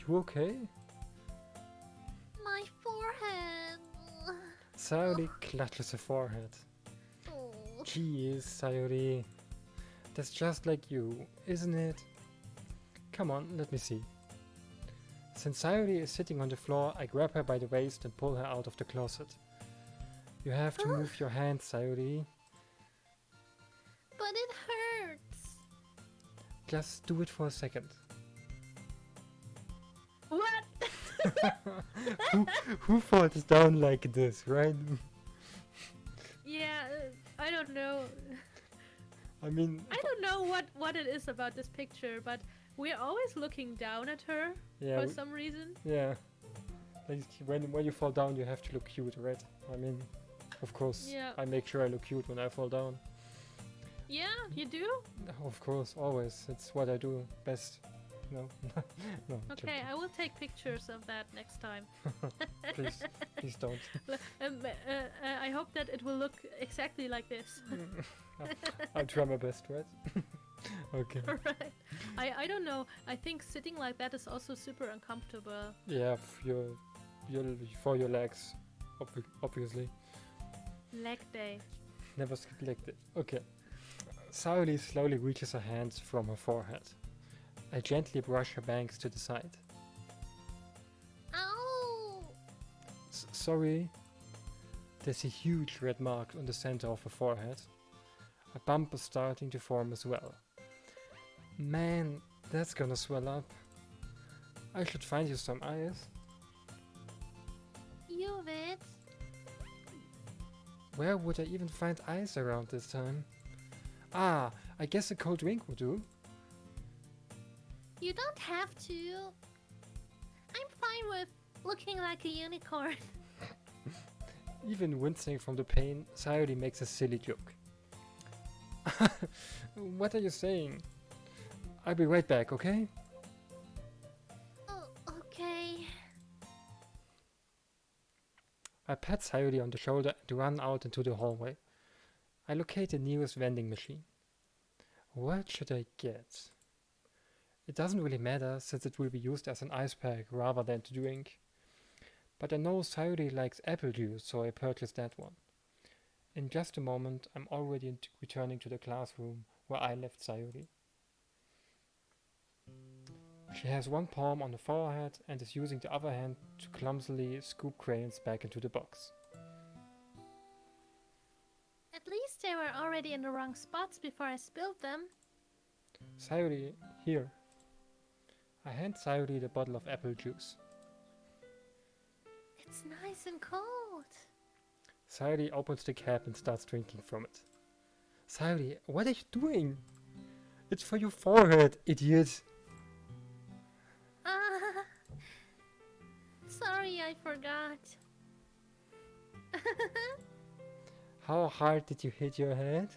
You okay? My forehead. Sayori clutches her forehead. Oh. Jeez, Sayori. That's just like you, isn't it? Come on, let me see. Since Sayori is sitting on the floor, I grab her by the waist and pull her out of the closet. You have to move your hands, Sayori. But it hurts. Just do it for a second. What? Who falls down like this, right? Yeah, I don't know. I mean, I don't know what it is about this picture, but we're always looking down at her yeah, for some reason. yeah. Like when you fall down, you have to look cute, right? I mean, of course, Yeah. I make sure I look cute when I fall down. Yeah, you do? Of course, always. It's what I do best. No, no. Okay, I will take pictures of that next time. Please don't. I hope that it will look exactly like this. I'll try my best, right? Okay. Right. I don't know. I think sitting like that is also super uncomfortable. Yeah, for your legs, obviously. Leg day. Never skip leg day. Okay. Sayori slowly reaches her hands from her forehead. I gently brush her bangs to the side. Ow. Sorry. There's a huge red mark on the center of her forehead. A bump is starting to form as well. Man, that's gonna swell up. I should find you some ice. Yuvit. Where would I even find ice around this time? Ah, I guess a cold drink would do. You don't have to. I'm fine with looking like a unicorn. Even wincing from the pain, Sayori makes a silly joke. What are you saying? I'll be right back, okay? Oh, okay. I pat Sayori on the shoulder and run out into the hallway. I locate the nearest vending machine. What should I get? It doesn't really matter since it will be used as an ice pack rather than to drink. But I know Sayori likes apple juice, so I purchased that one. In just a moment, I'm already returning to the classroom where I left Sayori. She has one palm on the forehead and is using the other hand to clumsily scoop crayons back into the box. At least they were already in the wrong spots before I spilled them. Sayori, here. I hand Sayori the bottle of apple juice. It's nice and cold. Sayori opens the cap and starts drinking from it. Sayori, what are you doing? It's for your forehead, idiot! Ah, sorry, I forgot. How hard did you hit your head?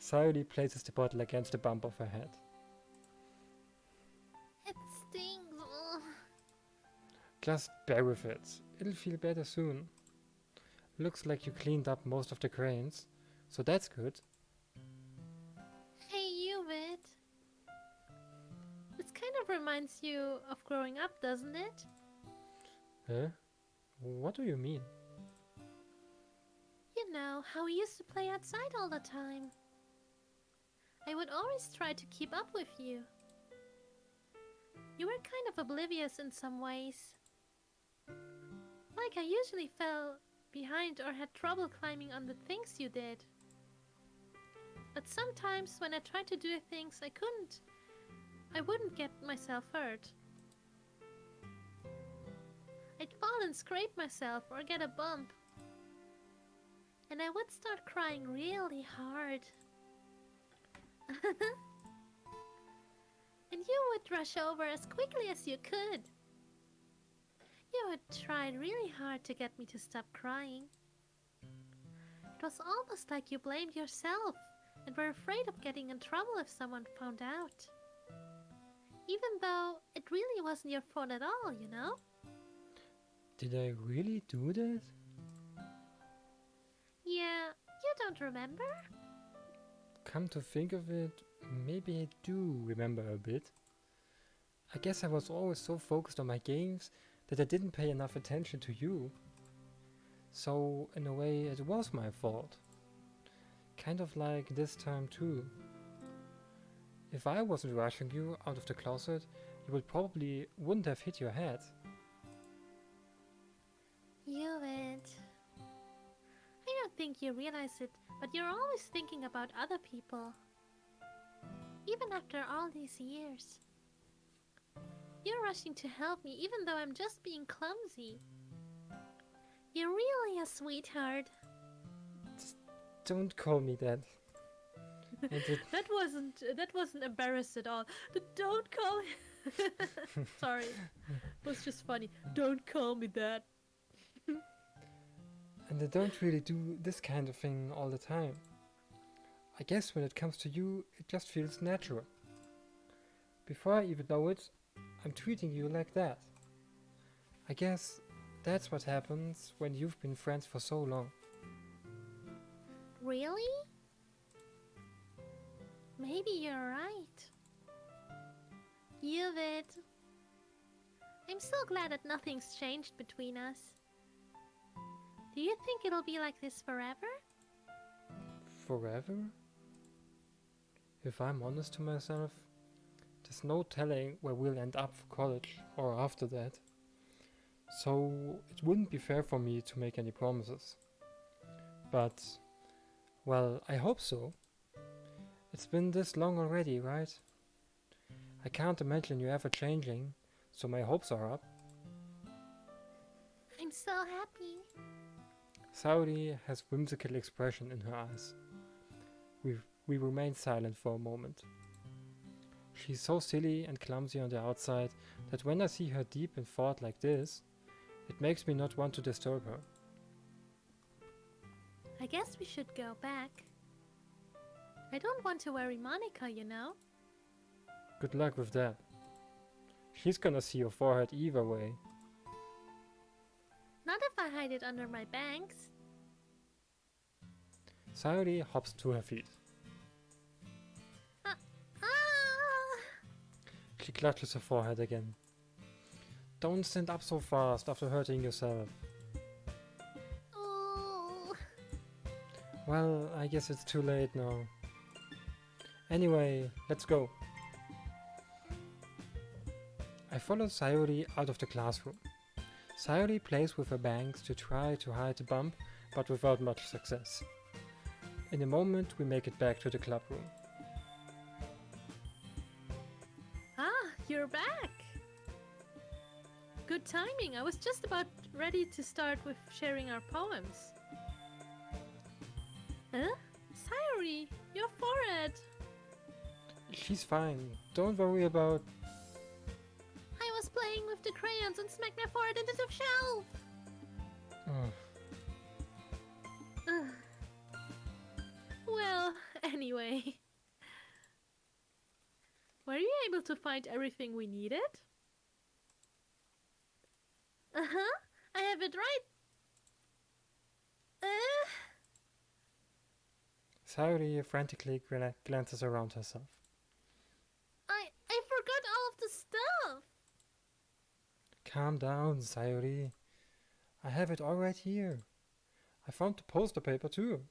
Sayori places the bottle against the bump of her head. It stings. Ugh. Just bear with it. It'll feel better soon. Looks like you cleaned up most of the crayons, so that's good. Hey, you bit. This kind of reminds you of growing up, doesn't it? Huh? What do you mean? You know, how we used to play outside all the time. I would always try to keep up with you. You were kind of oblivious in some ways. Like I usually fell behind or had trouble climbing on the things you did. But sometimes when I tried to do things I wouldn't get myself hurt. I'd fall and scrape myself or get a bump. And I would start crying really hard. And you would rush over as quickly as you could. You had tried really hard to get me to stop crying. It was almost like you blamed yourself and were afraid of getting in trouble if someone found out. Even though it really wasn't your fault at all, you know? Did I really do that? Yeah, you don't remember? Come to think of it, maybe I do remember a bit. I guess I was always so focused on my games that I didn't pay enough attention to you. So, in a way, it was my fault. Kind of like this time too. If I wasn't rushing you out of the closet, you would probably wouldn't have hit your head. You it. I don't think you realize it, but you're always thinking about other people. Even after all these years. You're rushing to help me even though I'm just being clumsy. You're really a sweetheart. Don't call me that. That wasn't embarrassed at all. Don't call me. Sorry, it was just funny. Don't call me that. And I don't really do this kind of thing all the time. I guess when it comes to you, it just feels natural. Before I even know it, I'm treating you like that. I guess that's what happens when you've been friends for so long. Really? Maybe you're right. You've it. I'm so glad that nothing's changed between us. Do you think it'll be like this forever? Forever? If I'm honest to myself, there's no telling where we'll end up for college or after that. So it wouldn't be fair for me to make any promises. But, well, I hope so. It's been this long already, right? I can't imagine you ever changing, so my hopes are up. I'm so happy. Sayori has whimsical expression in her eyes. We remain silent for a moment. She's so silly and clumsy on the outside that when I see her deep in thought like this, it makes me not want to disturb her. I guess we should go back. I don't want to worry Monica, you know? Good luck with that. She's gonna see your forehead either way. Not if I hide it under my bangs. Sayori hops to her feet. She clutches her forehead again. Don't stand up so fast after hurting yourself. Oh. Well, I guess it's too late now. Anyway, let's go. I follow Sayori out of the classroom. Sayori plays with her bangs to try to hide the bump, but without much success. In a moment, we make it back to the clubroom. Ah, you're back! Good timing. I was just about ready to start with sharing our poems. Huh? Sayori, your forehead! She's fine. Don't worry about... I was playing with the crayons and smacked my forehead into the shelf. Well, anyway. Were you able to find everything we needed? Uh-huh. I have it right. Sayori frantically glances around herself. I forgot all of the stuff. Calm down, Sayori. I have it all right here. I found the poster paper too.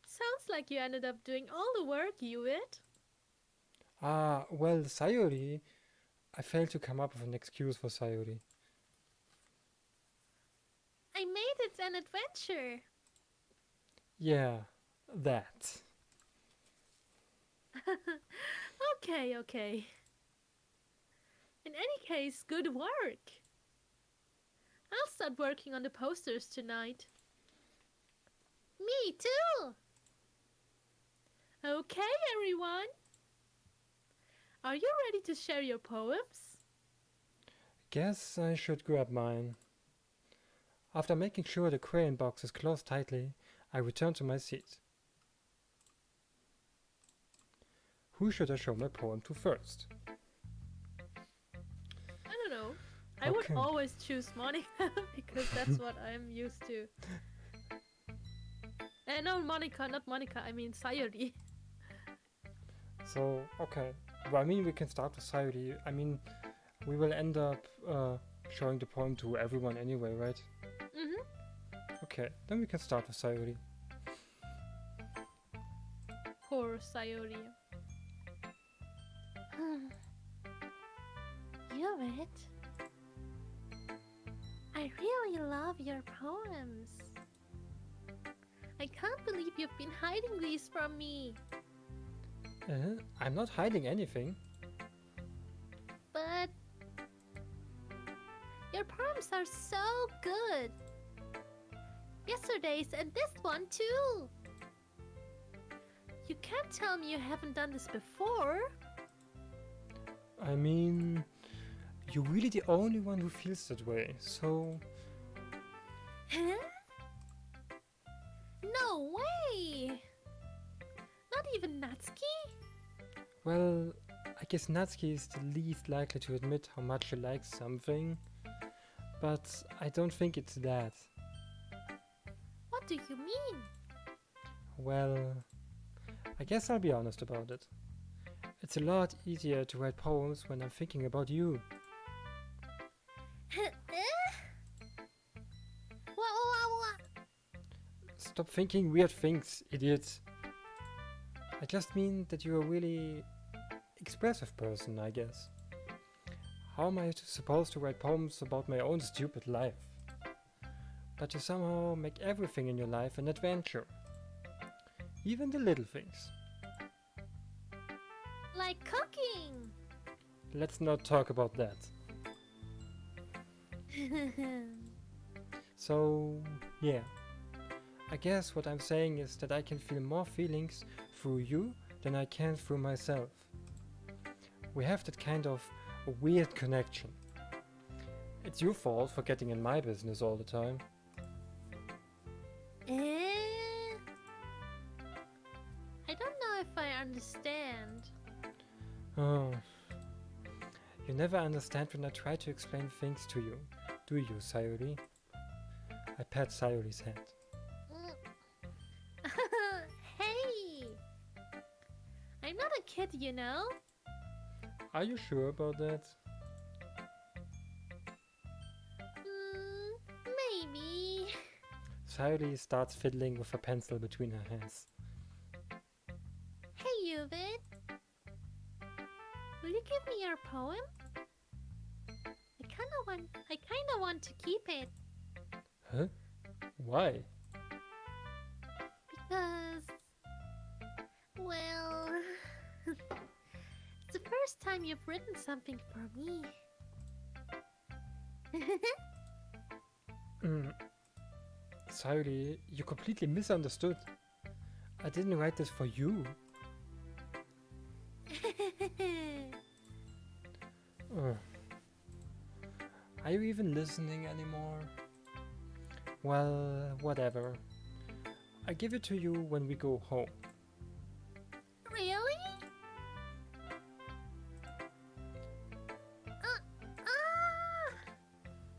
Sounds like you ended up doing all the work, Hewitt. Ah, well, Sayori. I failed to come up with an excuse for Sayori. I made it an adventure. Yeah, that. Okay. In any case, good work. I'll start working on the posters tonight. Me too. Okay, everyone. Are you ready to share your poems? Guess I should grab mine. After making sure the crayon box is closed tightly, I return to my seat. Who should I show my poem to first? I don't know. I would Okay. always choose Monica because that's what I'm used to. No, Monica, not Monica. I mean Sayori. So, okay. Well, I mean, we can start with Sayori. I mean, we will end up showing the poem to everyone anyway, right? Mhm. Okay, then we can start with Sayori. Poor Sayori. Hewitt, I really love your poems. I can't believe you've been hiding these from me. I'm not hiding anything. But your poems are so good. Yesterday's and this one too. You can't tell me you haven't done this before. I mean, you're really the only one who feels that way, so... Huh? No way! Not even Natsuki? Well, I guess Natsuki is the least likely to admit how much she likes something. But I don't think it's that. What do you mean? Well, I guess I'll be honest about it. It's a lot easier to write poems when I'm thinking about you. What? Stop thinking weird things, idiot. I just mean that you're a really expressive person, I guess. How am I supposed to write poems about my own stupid life? But you somehow make everything in your life an adventure. Even the little things. Like cooking. Let's not talk about that. So, yeah. I guess what I'm saying is that I can feel more feelings through you than I can through myself. We have that kind of weird connection. It's your fault for getting in my business all the time. I don't know if I understand. Oh. You never understand when I try to explain things to you, do you, Sayori? I pat Sayori's hand. Hey! a kid, you know. Are you sure about that? Maybe. Sayori starts fiddling with a pencil between her hands. Hey, Yuvin. Will you give me your poem? I kinda want to keep it. Huh? Why? Because, well, it's the first time you've written something for me. Sayori, you completely misunderstood. I didn't write this for you. Ugh. Are you even listening anymore? Well, whatever. I give it to you when we go home. Really?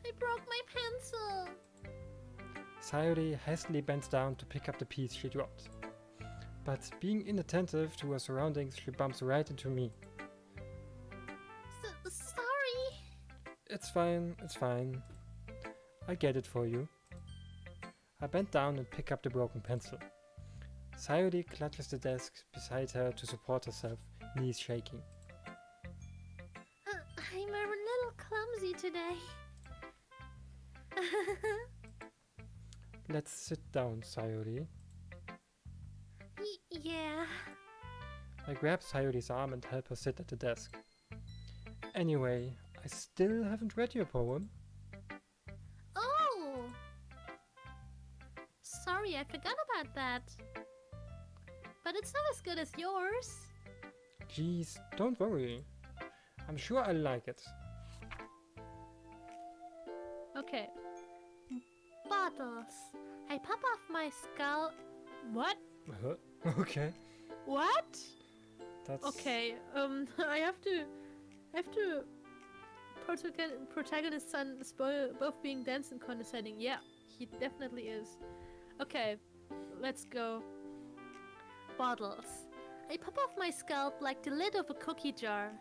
I broke my pencil. Sayori hastily bends down to pick up the piece she dropped. But being inattentive to her surroundings, she bumps right into me. Sorry. It's fine. I get it for you. I bend down and pick up the broken pencil. Sayori clutches the desk beside her to support herself, knees shaking. I'm a little clumsy today. Let's sit down, Sayori. Yeah. I grab Sayori's arm and help her sit at the desk. Anyway, I still haven't read your poem. Oh! Sorry, I forgot about that. But it's not as good as yours. Jeez, don't worry. I'm sure I'll like it. Okay. Bottles. I pop off my skull. What? Huh? Okay. What? That's... Okay. I have to. Protagonist's son is both being dense and condescending. Yeah, he definitely is. Okay, let's go. Bottles. I pop off my scalp like the lid of a cookie jar.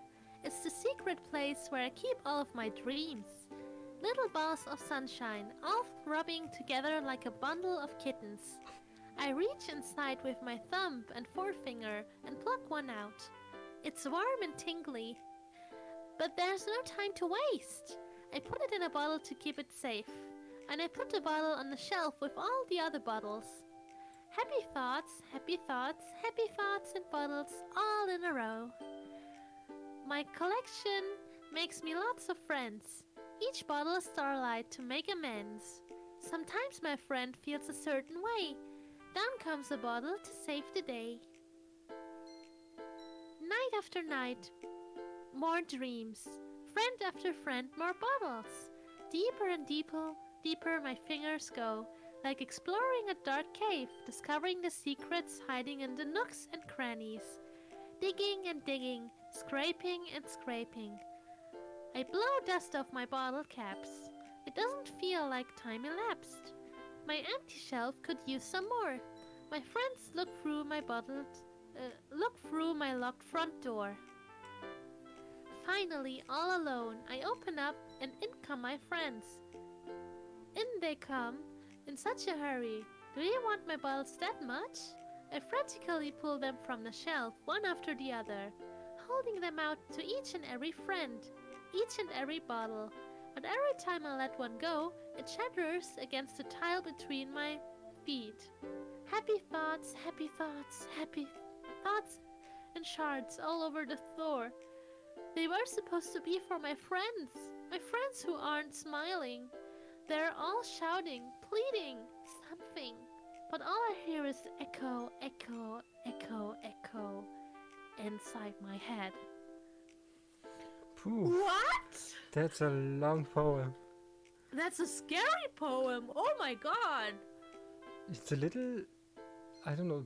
It's the secret place where I keep all of my dreams. Little balls of sunshine, all rubbing together like a bundle of kittens. I reach inside with my thumb and forefinger and pluck one out. It's warm and tingly. But there's no time to waste. I put it in a bottle to keep it safe. And I put the bottle on the shelf with all the other bottles. Happy thoughts, happy thoughts, happy thoughts and bottles all in a row. My collection makes me lots of friends. Each bottle a starlight to make amends. Sometimes my friend feels a certain way. Down comes a bottle to save the day. Night after night, more dreams. Friend after friend, more bottles. Deeper and deeper my fingers go, like exploring a dark cave, discovering the secrets hiding in the nooks and crannies. Digging and digging, scraping and scraping. I blow dust off my bottle caps. It doesn't feel like time elapsed. My empty shelf could use some more. My friends look through my locked front door. Finally, all alone, I open up and in come my friends. In they come, in such a hurry. Do you want my bottles that much? I frantically pull them from the shelf, one after the other, holding them out to each and every friend, each and every bottle. But every time I let one go, it shatters against the tile between my feet. Happy thoughts, happy thoughts, happy thoughts, and shards all over the floor. They were supposed to be for my friends who aren't smiling. They're all shouting, pleading, something. But all I hear is echo, echo, echo, echo inside my head. Phew, What? that's a long poem. That's a scary poem. Oh my god. It's a little, I don't know,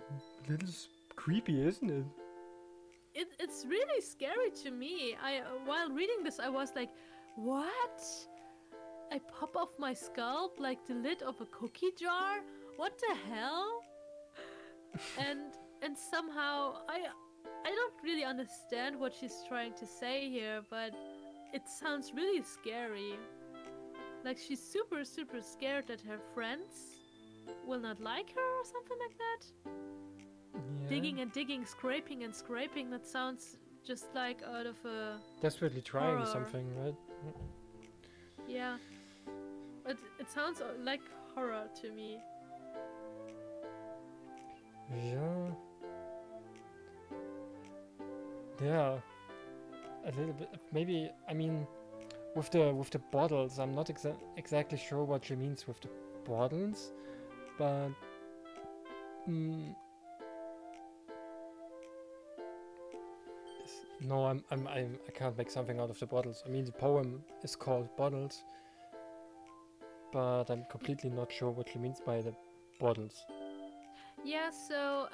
creepy, isn't it? It's really scary to me. While reading this, I was like, what? I pop off my scalp like the lid of a cookie jar? What the hell? and somehow I don't really understand what she's trying to say here, but it sounds really scary. Like she's super, super scared that her friends will not like her or something like that. Yeah. Digging and digging, scraping and scraping, that sounds just like out of a... Desperately trying horror. something, right? Yeah. It sounds like horror to me. Yeah. Yeah. A little bit. Maybe. I mean, with the bottles, I'm not exactly sure what she means with the bottles, but. Mm, no, I can't make something out of the bottles. I mean, the poem is called Bottles, but I'm completely not sure what she means by the bottles. Yeah, so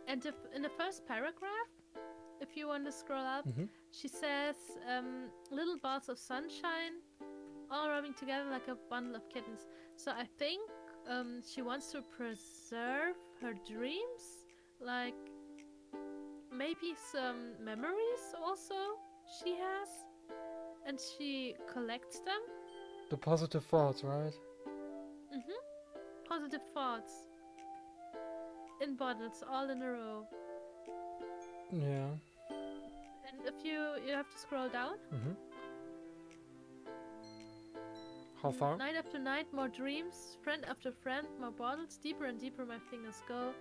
and in the first paragraph, if you want to scroll up, Mm-hmm. she says, little balls of sunshine, all rubbing together like a bundle of kittens. So I think she wants to preserve her dreams, like maybe some memories also she has, and she collects them. The positive thoughts, right? Positive thoughts in bottles, all in a row. Yeah. And if you have to scroll down. Mm-hmm. How far? Night after night, more dreams, friend after friend, more bottles, deeper and deeper my fingers go,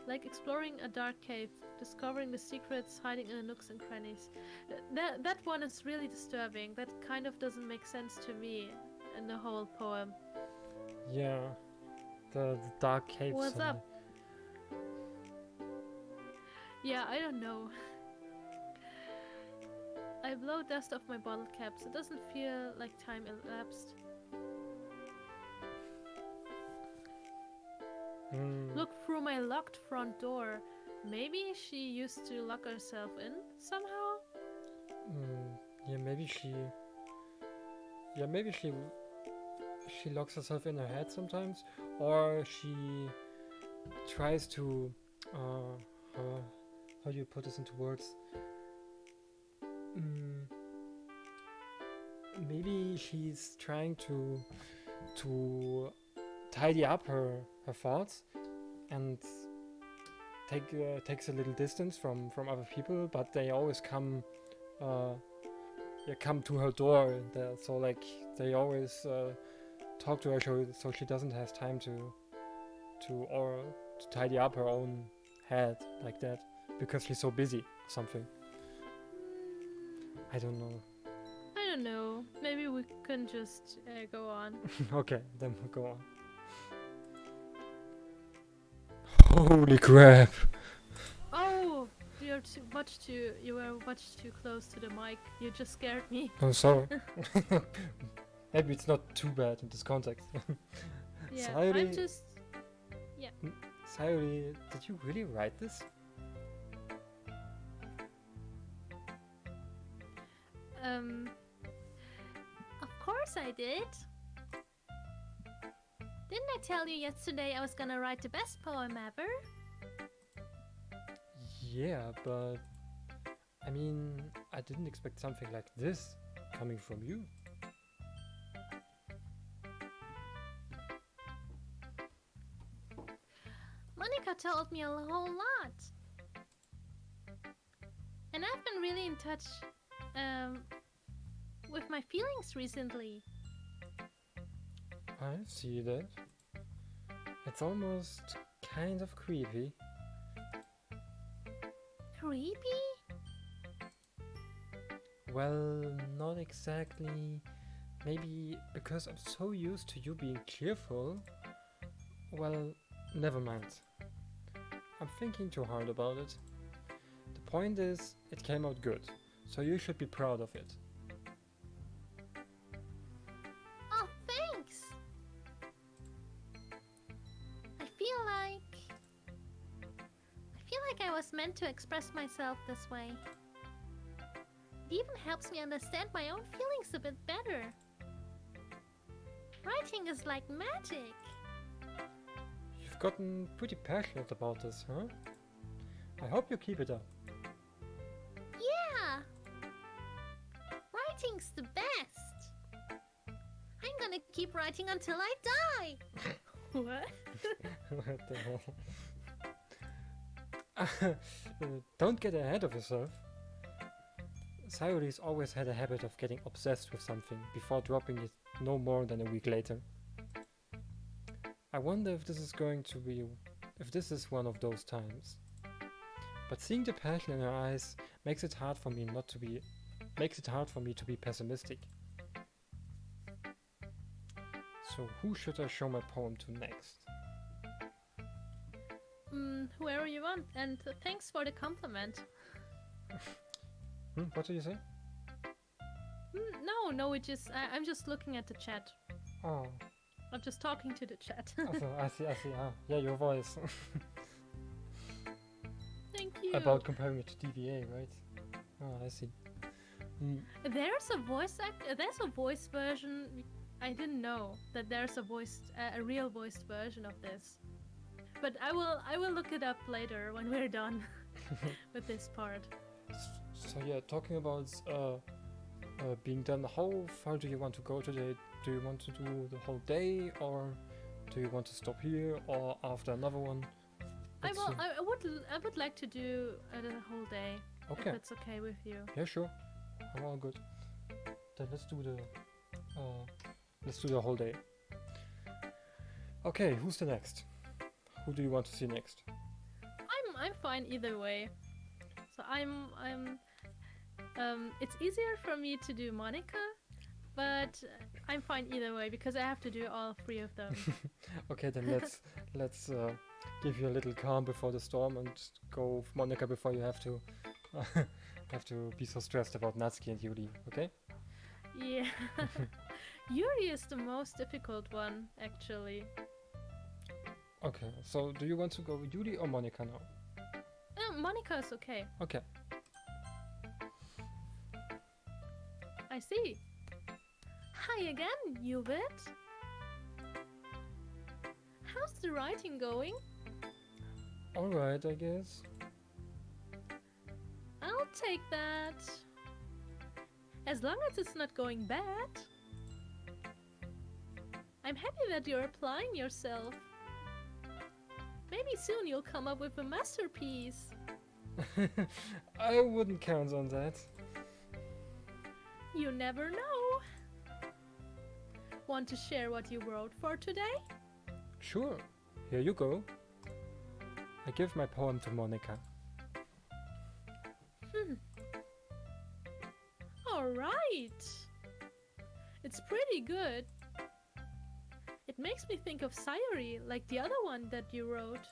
like exploring a dark cave, discovering the secrets hiding in the nooks and crannies. That one is really disturbing. That kind of doesn't make sense to me in the whole poem. Yeah. The dark caves. What's up? Yeah, I don't know. I blow dust off my bottle caps. It doesn't feel like time elapsed. Look through my locked front door. Maybe she used to lock herself in somehow? Yeah, maybe she... Yeah, maybe she locks herself in her head sometimes. Or she tries to... how do you put this into words? Maybe she's trying to tidy up her thoughts and takes a little distance from other people, but they always come to her door, and so like they always talk to her, so she doesn't have time to tidy up her own head like that because she's so busy or something. I don't know. I don't know. Maybe we can just go on. Okay, then we'll go on. Holy crap! Oh, you were much too close to the mic. You just scared me. Oh, sorry. Maybe it's not too bad in this context. Yeah, Sayori, I'm just... Sayori, did you really write this? Of course I did. Didn't I tell you yesterday I was gonna write the best poem ever? Yeah, but I mean, I didn't expect something like this coming from you. Monica told me a whole lot. And I've been really in touch with my feelings recently. I see that. It's almost kind of creepy. Creepy? Well, not exactly. Maybe because I'm so used to you being cheerful. Well, never mind. I'm thinking too hard about it. The point is, it came out good, so you should be proud of it. Oh, thanks! I feel like I was meant to express myself this way. It even helps me understand my own feelings a bit better. Writing is like magic. You've gotten pretty passionate about this, huh? I hope you keep it up. Writing's the best. I'm gonna keep writing until I die. What? What the hell? Don't get ahead of yourself. Sayori's always had a habit of getting obsessed with something before dropping it no more than a week later. I wonder if this is one of those times. But seeing the passion in her eyes makes it hard for me to be pessimistic. So who should I show my poem to next? Whoever you want, and thanks for the compliment. What did you say? No, I'm just looking at the chat. Oh, I'm just talking to the chat. I see. Ah, yeah, your voice. Thank you. About comparing it to DVA, right? Oh, I see. There's a voice version. I didn't know that there's a real voiced version of this. But I will look it up later when we're done with this part. So yeah, talking about being done, how far do you want to go today? Do you want to do the whole day, or do you want to stop here, or after another one? I would like to do the whole day. Okay. If it's okay with you. Yeah, sure. I'm all good. Then let's do the whole day. Okay, who's the next? Who do you want to see next? I'm fine either way. So it's easier for me to do Monica, but I'm fine either way because I have to do all three of them. Okay, then let's give you a little calm before the storm and go with Monica before you have to be so stressed about Natsuki and Yuri. Okay? Yeah. Yuri is the most difficult one, actually. Okay, so do you want to go with Yuri or Monica now? Monica is okay. Okay. I see. Hi again, Yubit. How's the writing going? Alright, I guess. I'll take that. As long as it's not going bad. I'm happy that you're applying yourself. Maybe soon you'll come up with a masterpiece. I wouldn't count on that. You never know. Want to share what you wrote for today? Sure, here you go. I give my poem to Monica. Alright. It's pretty good. It makes me think of Sayori, like the other one that you wrote.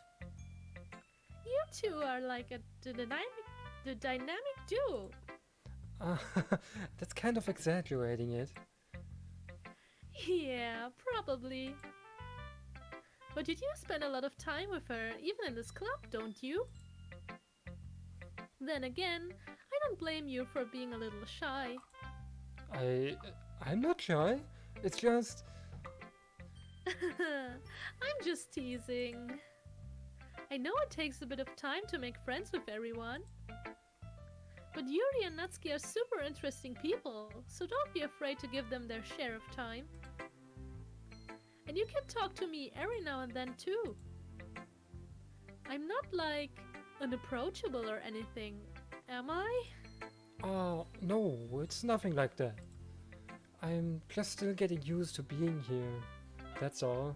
You two are like the dynamic duo. That's kind of exaggerating it. Yeah, probably. But you do spend a lot of time with her, even in this club, don't you? Then again, I don't blame you for being a little shy. I'm not shy. It's just... I'm just teasing. I know it takes a bit of time to make friends with everyone. But Yuri and Natsuki are super interesting people, so don't be afraid to give them their share of time. And you can talk to me every now and then too. I'm not like unapproachable or anything, am I? No, it's nothing like that. I'm just still getting used to being here. That's all.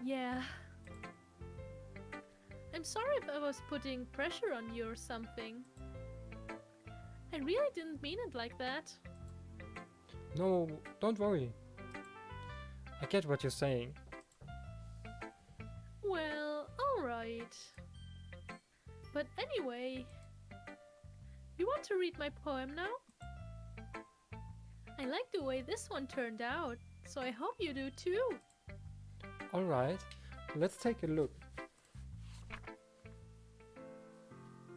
Yeah. I'm sorry if I was putting pressure on you or something. I really didn't mean it like that. No, don't worry. I get what you're saying. Well, alright. But anyway, you want to read my poem now? I like the way this one turned out, so I hope you do too. Alright, let's take a look.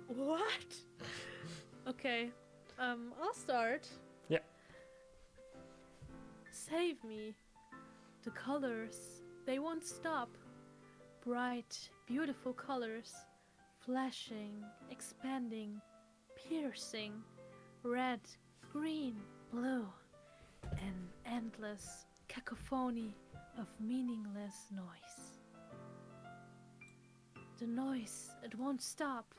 What? Okay, I'll start. Yeah. Save me. The colors, they won't stop. Bright, beautiful colors. Flashing, expanding, piercing, red, green, blue, an endless cacophony of meaningless noise. The noise, it won't stop.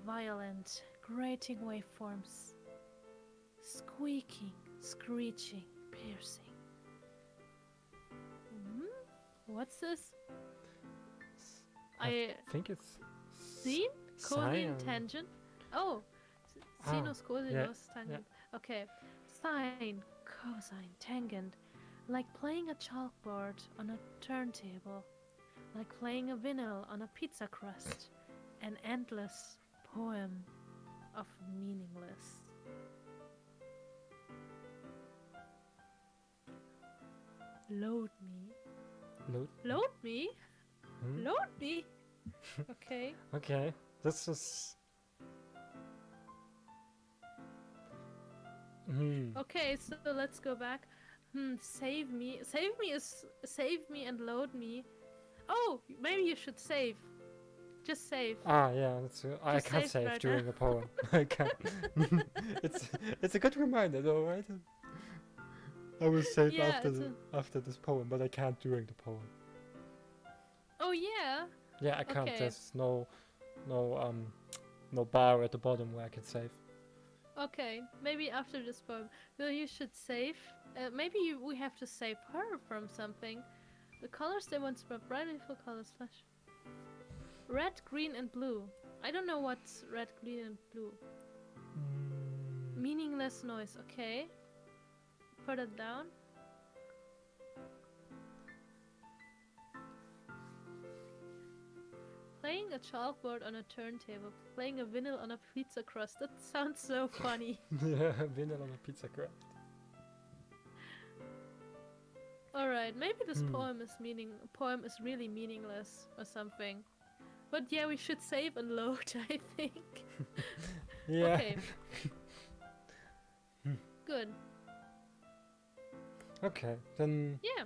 Violent, grating waveforms. Squeaking, screeching, piercing. What's this? I think it's Sine? Cosine, sine. tangent? Oh, sinus, cosinus, tangent. Okay. Sine, cosine, tangent. Like playing a chalkboard on a turntable. Like playing a vinyl on a pizza crust. An endless poem of meaningless. Load me. Load me? Hmm? Load me? Okay. Okay, this is. Okay, so let's go back. Save me. Save me is save me and load me. Oh, maybe you should save. Just save. Ah, yeah, that's. I Just can't save save right during now. a poem. I can't. it's a good reminder, though, right? I will save Yeah, after this poem, but I can't during the poem. Oh yeah. Yeah, I can't. Okay. There's no bar at the bottom where I can save. Okay. Maybe after this poem. Well, you should save. Maybe we have to save her from something. The colors they want to bright beautiful colors flash. Red, green, and blue. I don't know what's red, green, and blue. Meaningless noise. Okay. Put it down. Playing a chalkboard on a turntable. Playing a vinyl on a pizza crust. That sounds so funny. Yeah, vinyl on a pizza crust. Alright, maybe this poem is really meaningless or something. But yeah, we should save and load, I think. Yeah. Okay. Good. Okay, then. Yeah.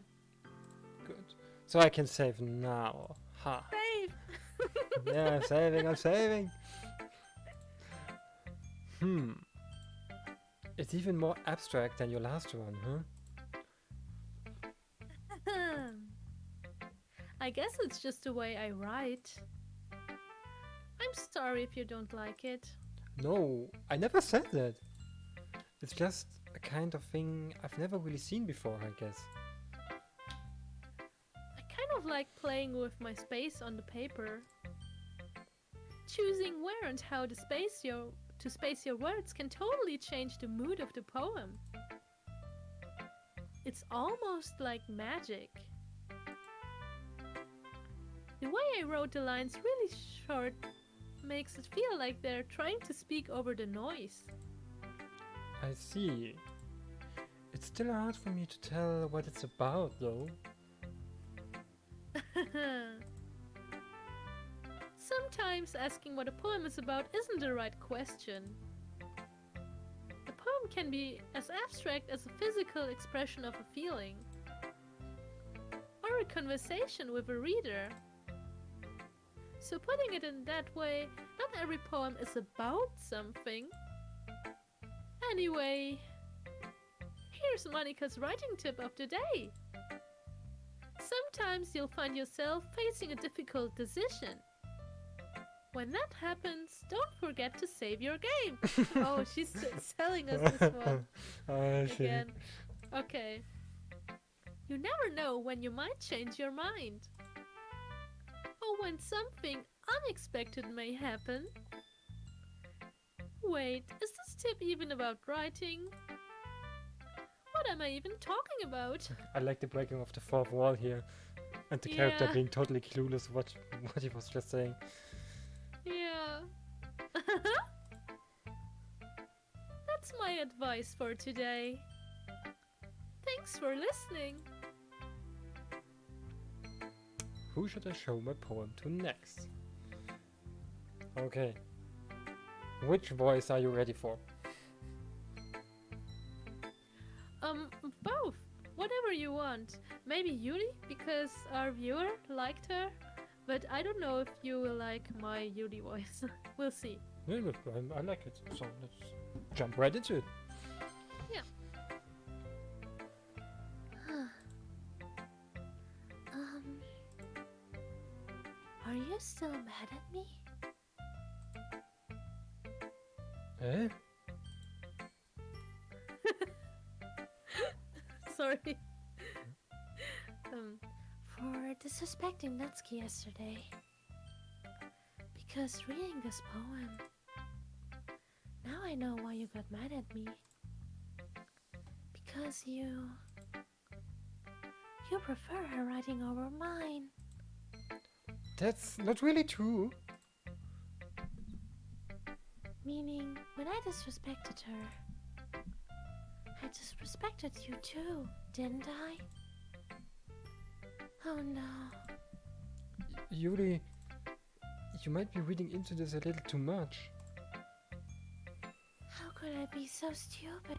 Good. So I can save now. Ha. Save! Yeah, I'm saving. It's even more abstract than your last one, huh? I guess it's just the way I write. I'm sorry if you don't like it. No, I never said that. It's just a kind of thing I've never really seen before, I guess. I kind of like playing with my space on the paper. Choosing where and how to space your words can totally change the mood of the poem. It's almost like magic. The way I wrote the lines really short makes it feel like they're trying to speak over the noise. I see. It's still hard for me to tell what it's about, though. Sometimes asking what a poem is about isn't the right question. A poem can be as abstract as a physical expression of a feeling, or a conversation with a reader. So putting it in that way, not every poem is about something. Anyway, here's Monica's writing tip of the day. Sometimes you'll find yourself facing a difficult decision. When that happens, don't forget to save your game. Oh, she's selling us this one I see. again. Okay. You never know when you might change your mind. Or when something unexpected may happen. Wait, is this tip even about writing? What am I even talking about? I like the breaking of the fourth wall here. And the character Yeah. being totally clueless what he was just saying. Yeah. That's my advice for today. Thanks for listening. Who should I show my poem to next? Okay. Which voice are you ready for? Both. Whatever you want. Maybe Yuri, because our viewer liked her. But I don't know if you will like my Yuri voice. We'll see. Yeah, look, I like it. So let's jump right into it. um, are you still mad at me? Eh? Sorry. um, For disrespecting Natsuki yesterday. Because reading this poem, now I know why you got mad at me. Because you prefer her writing over mine. That's not really true. Meaning, when I disrespected her, I disrespected you too, didn't I? Oh no. Yuri, you might be reading into this a little too much. How could I be so stupid?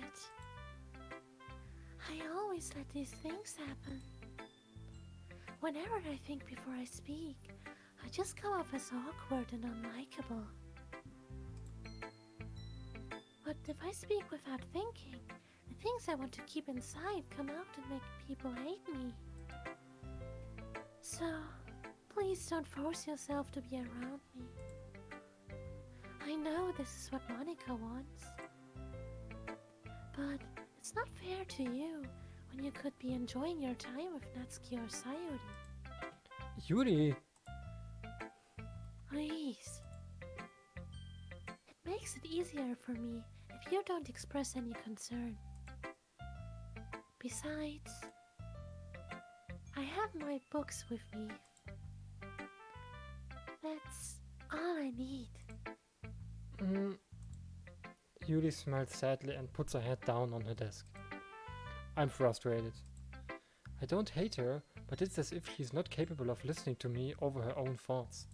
I always let these things happen. Whenever I think before I speak, I just come off as awkward and unlikable. But if I speak without thinking, the things I want to keep inside come out and make people hate me. So, please don't force yourself to be around me. I know this is what Monica wants. But it's not fair to you when you could be enjoying your time with Natsuki or Sayori. Yuri! Please. It makes it easier for me if you don't express any concern. Besides, I have my books with me. That's all I need. Yuri smiles sadly and puts her head down on her desk. I'm frustrated. I don't hate her, but it's as if she's not capable of listening to me over her own thoughts.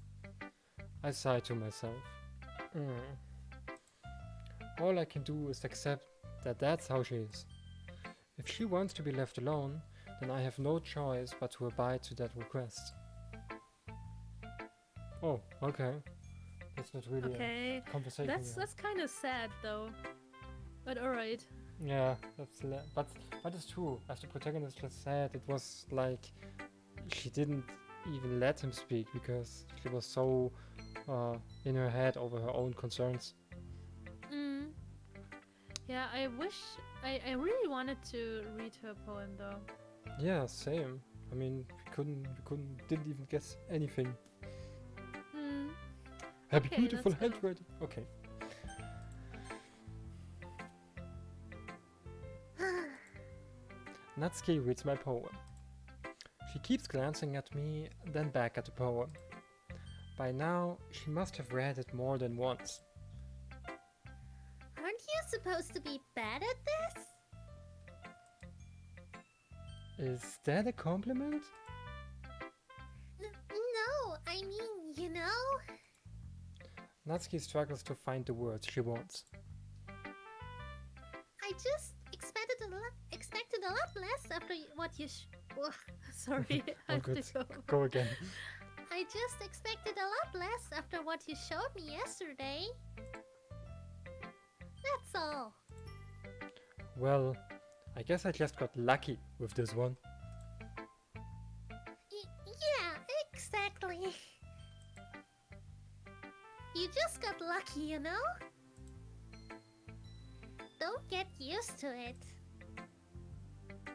I sigh to myself. All I can do is accept that that's how she is. If she wants to be left alone, then I have no choice but to abide to that request. Oh, okay. That's not really okay. a conversation. That's kind of sad though. But alright. Yeah, but it's true. As the protagonist just said, it was like she didn't even let him speak because she was so in her head over her own concerns. Yeah, I wish I really wanted to read her poem though. Yeah, same. I mean, didn't even guess anything. Her Okay, beautiful let's go. handwriting. Okay. Natsuki reads my poem. She keeps glancing at me, then back at the poem. By now, she must have read it more than once. Aren't you supposed to be bad at this? Is that a compliment? No, I mean, you know. Natsuki struggles to find the words she wants. I just expected a lot less after what you. Sorry, I Oh, have good. to go. Go again. I just expected a lot less after what you showed me yesterday. That's all. Well, I guess I just got lucky with this one. Yeah, exactly. You just got lucky, you know? Don't get used to it.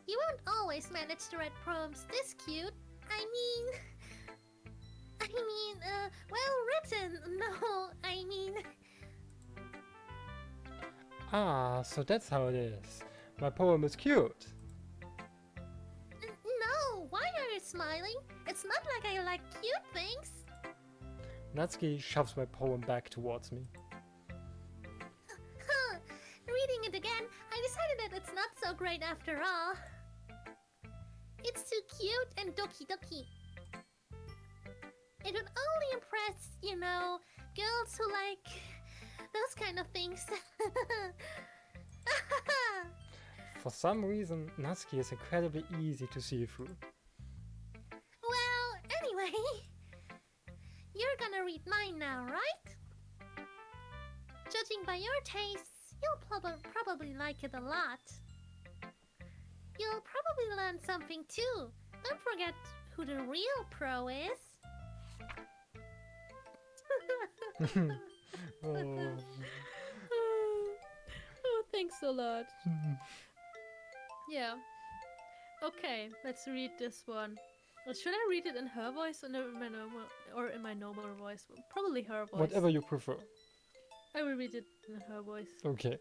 You won't always manage to write poems this cute. I mean, well written. No, I mean... Ah, so that's how it is. My poem is cute. No, why are you smiling? It's not like I like cute things. Natsuki shoves my poem back towards me. Huh. Reading it again, I decided that it's not so great after all. It's too cute and Doki Doki. It would only impress, you know, girls who like those kind of things. For some reason, Natsuki is incredibly easy to see through. Well, anyway, you're gonna read mine now, right? Judging by your tastes, you'll probably like it a lot. You'll probably learn something too. Don't forget who the real pro is. Oh. Oh, thanks a lot. Yeah. Okay, let's read this one. Should I read it in her voice or in my normal voice? Probably her voice. Whatever you prefer. I will read it in her voice. Okay.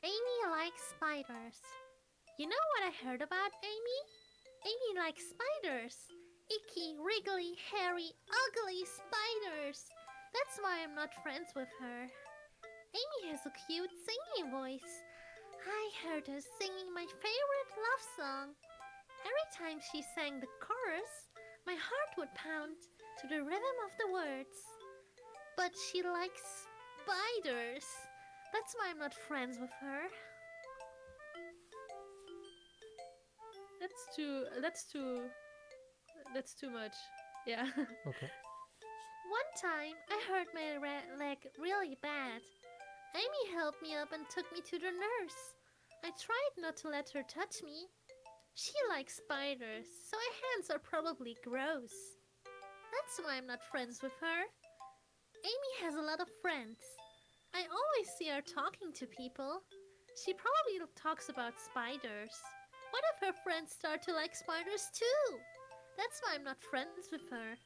Amy likes spiders. You know what I heard about Amy? Amy likes spiders. Icky, wriggly, hairy, ugly spiders. That's why I'm not friends with her. Amy has a cute singing voice. I heard her singing my favorite love song. Every time she sang the chorus, my heart would pound to the rhythm of the words. But she likes spiders. That's why I'm not friends with her. That's too much. Yeah. Okay. One time, I hurt my leg really bad. Amy helped me up and took me to the nurse. I tried not to let her touch me. She likes spiders, so her hands are probably gross. That's why I'm not friends with her. Amy has a lot of friends. I always see her talking to people. She probably talks about spiders. What if her friends start to like spiders too? That's why I'm not friends with her.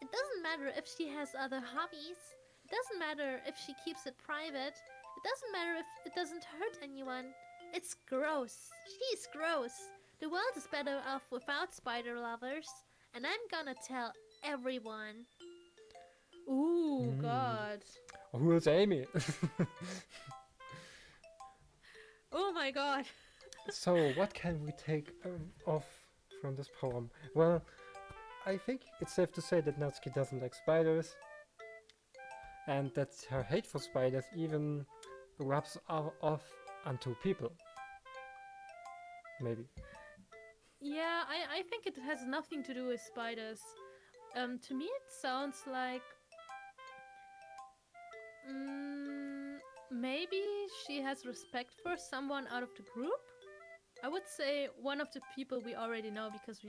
It doesn't matter if she has other hobbies. It doesn't matter if she keeps it private. It doesn't matter if it doesn't hurt anyone. It's gross. She's gross. The world is better off without spider lovers. And I'm gonna tell everyone. Ooh, God. Who is Amy? Oh my God. So, what can we take off from this poem? Well, I think it's safe to say that Natsuki doesn't like spiders, and that her hate for spiders even rubs off onto people. Maybe. Yeah, I think it has nothing to do with spiders. To me it sounds like maybe she has respect for someone out of the group. I would say one of the people we already know because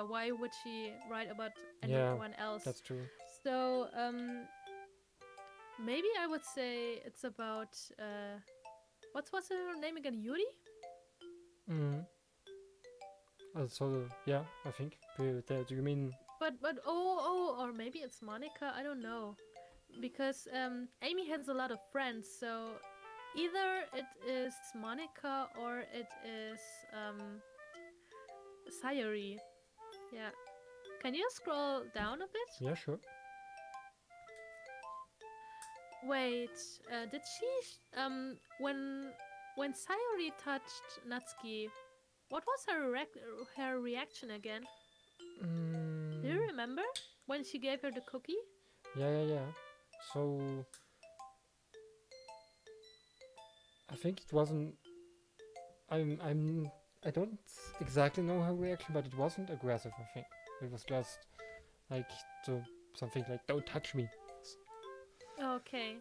why would she write about anyone else? That's true. So maybe I would say it's about what's her name again? Yuri? So yeah, I think. Do you mean? But or maybe it's Monica. I don't know, because Amy has a lot of friends. So either it is Monica or it is Sayori. Yeah. Can you scroll down a bit? Yeah, sure. Wait, did she when Sayori touched Natsuki, what was her reaction again? Do you remember when she gave her the cookie? Yeah. So I think it wasn't. I don't exactly know her reaction, but it wasn't aggressive. I think it was just like something like "Don't touch me." Okay.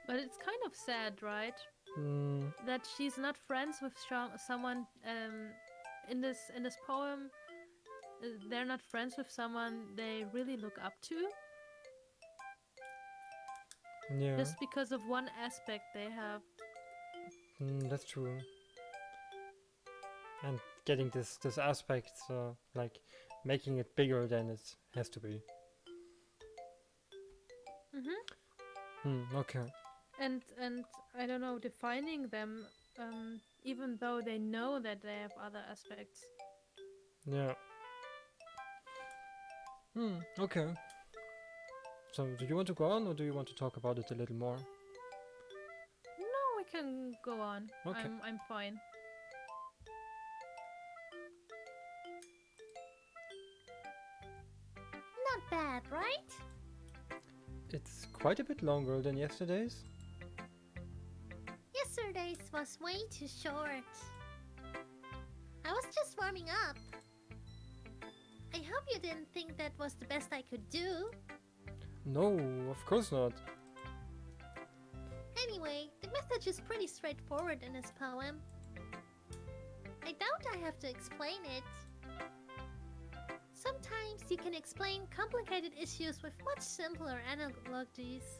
But it's kind of sad, right? That she's not friends with someone in this poem. They're not friends with someone they really look up to. Yeah. Just because of one aspect they have. That's true. And getting this aspect, like making it bigger than it has to be. Okay. And I don't know, defining them, even though they know that they have other aspects. Yeah. Okay. So, do you want to go on, or do you want to talk about it a little more? No, we can go on. Okay. I'm fine. Not bad, right? It's quite a bit longer than yesterday's. Yesterday's was way too short. I was just warming up. I hope you didn't think that was the best I could do. No, of course not. Anyway, the message is pretty straightforward in this poem. I doubt I have to explain it. Sometimes you can explain complicated issues with much simpler analogies.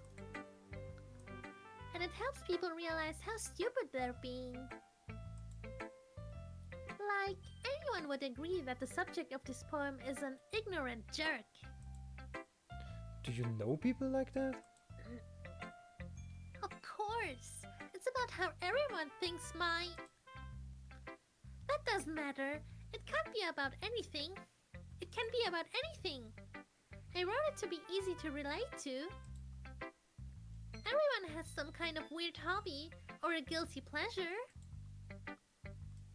And it helps people realize how stupid they're being. Like, anyone would agree that the subject of this poem is an ignorant jerk. Do you know people like that? Of course! It's about how everyone thinks my... That doesn't matter. It can't be about anything. It can be about anything. I wrote it to be easy to relate to. Everyone has some kind of weird hobby or a guilty pleasure.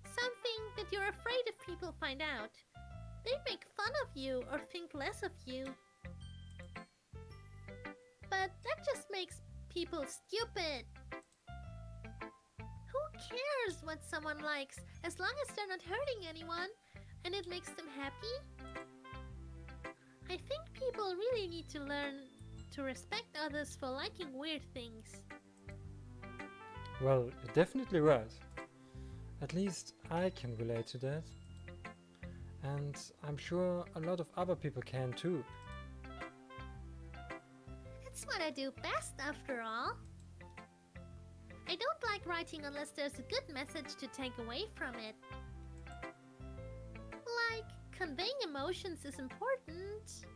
Something that you're afraid if people find out. They'd make fun of you or think less of you. But that just makes people stupid. Who cares what someone likes as long as they're not hurting anyone and it makes them happy? I think people really need to learn to respect others for liking weird things. Well, you're definitely right. At least I can relate to that. And I'm sure a lot of other people can too. It's what I do best, after all. I don't like writing unless there's a good message to take away from it. Like, conveying emotions is important.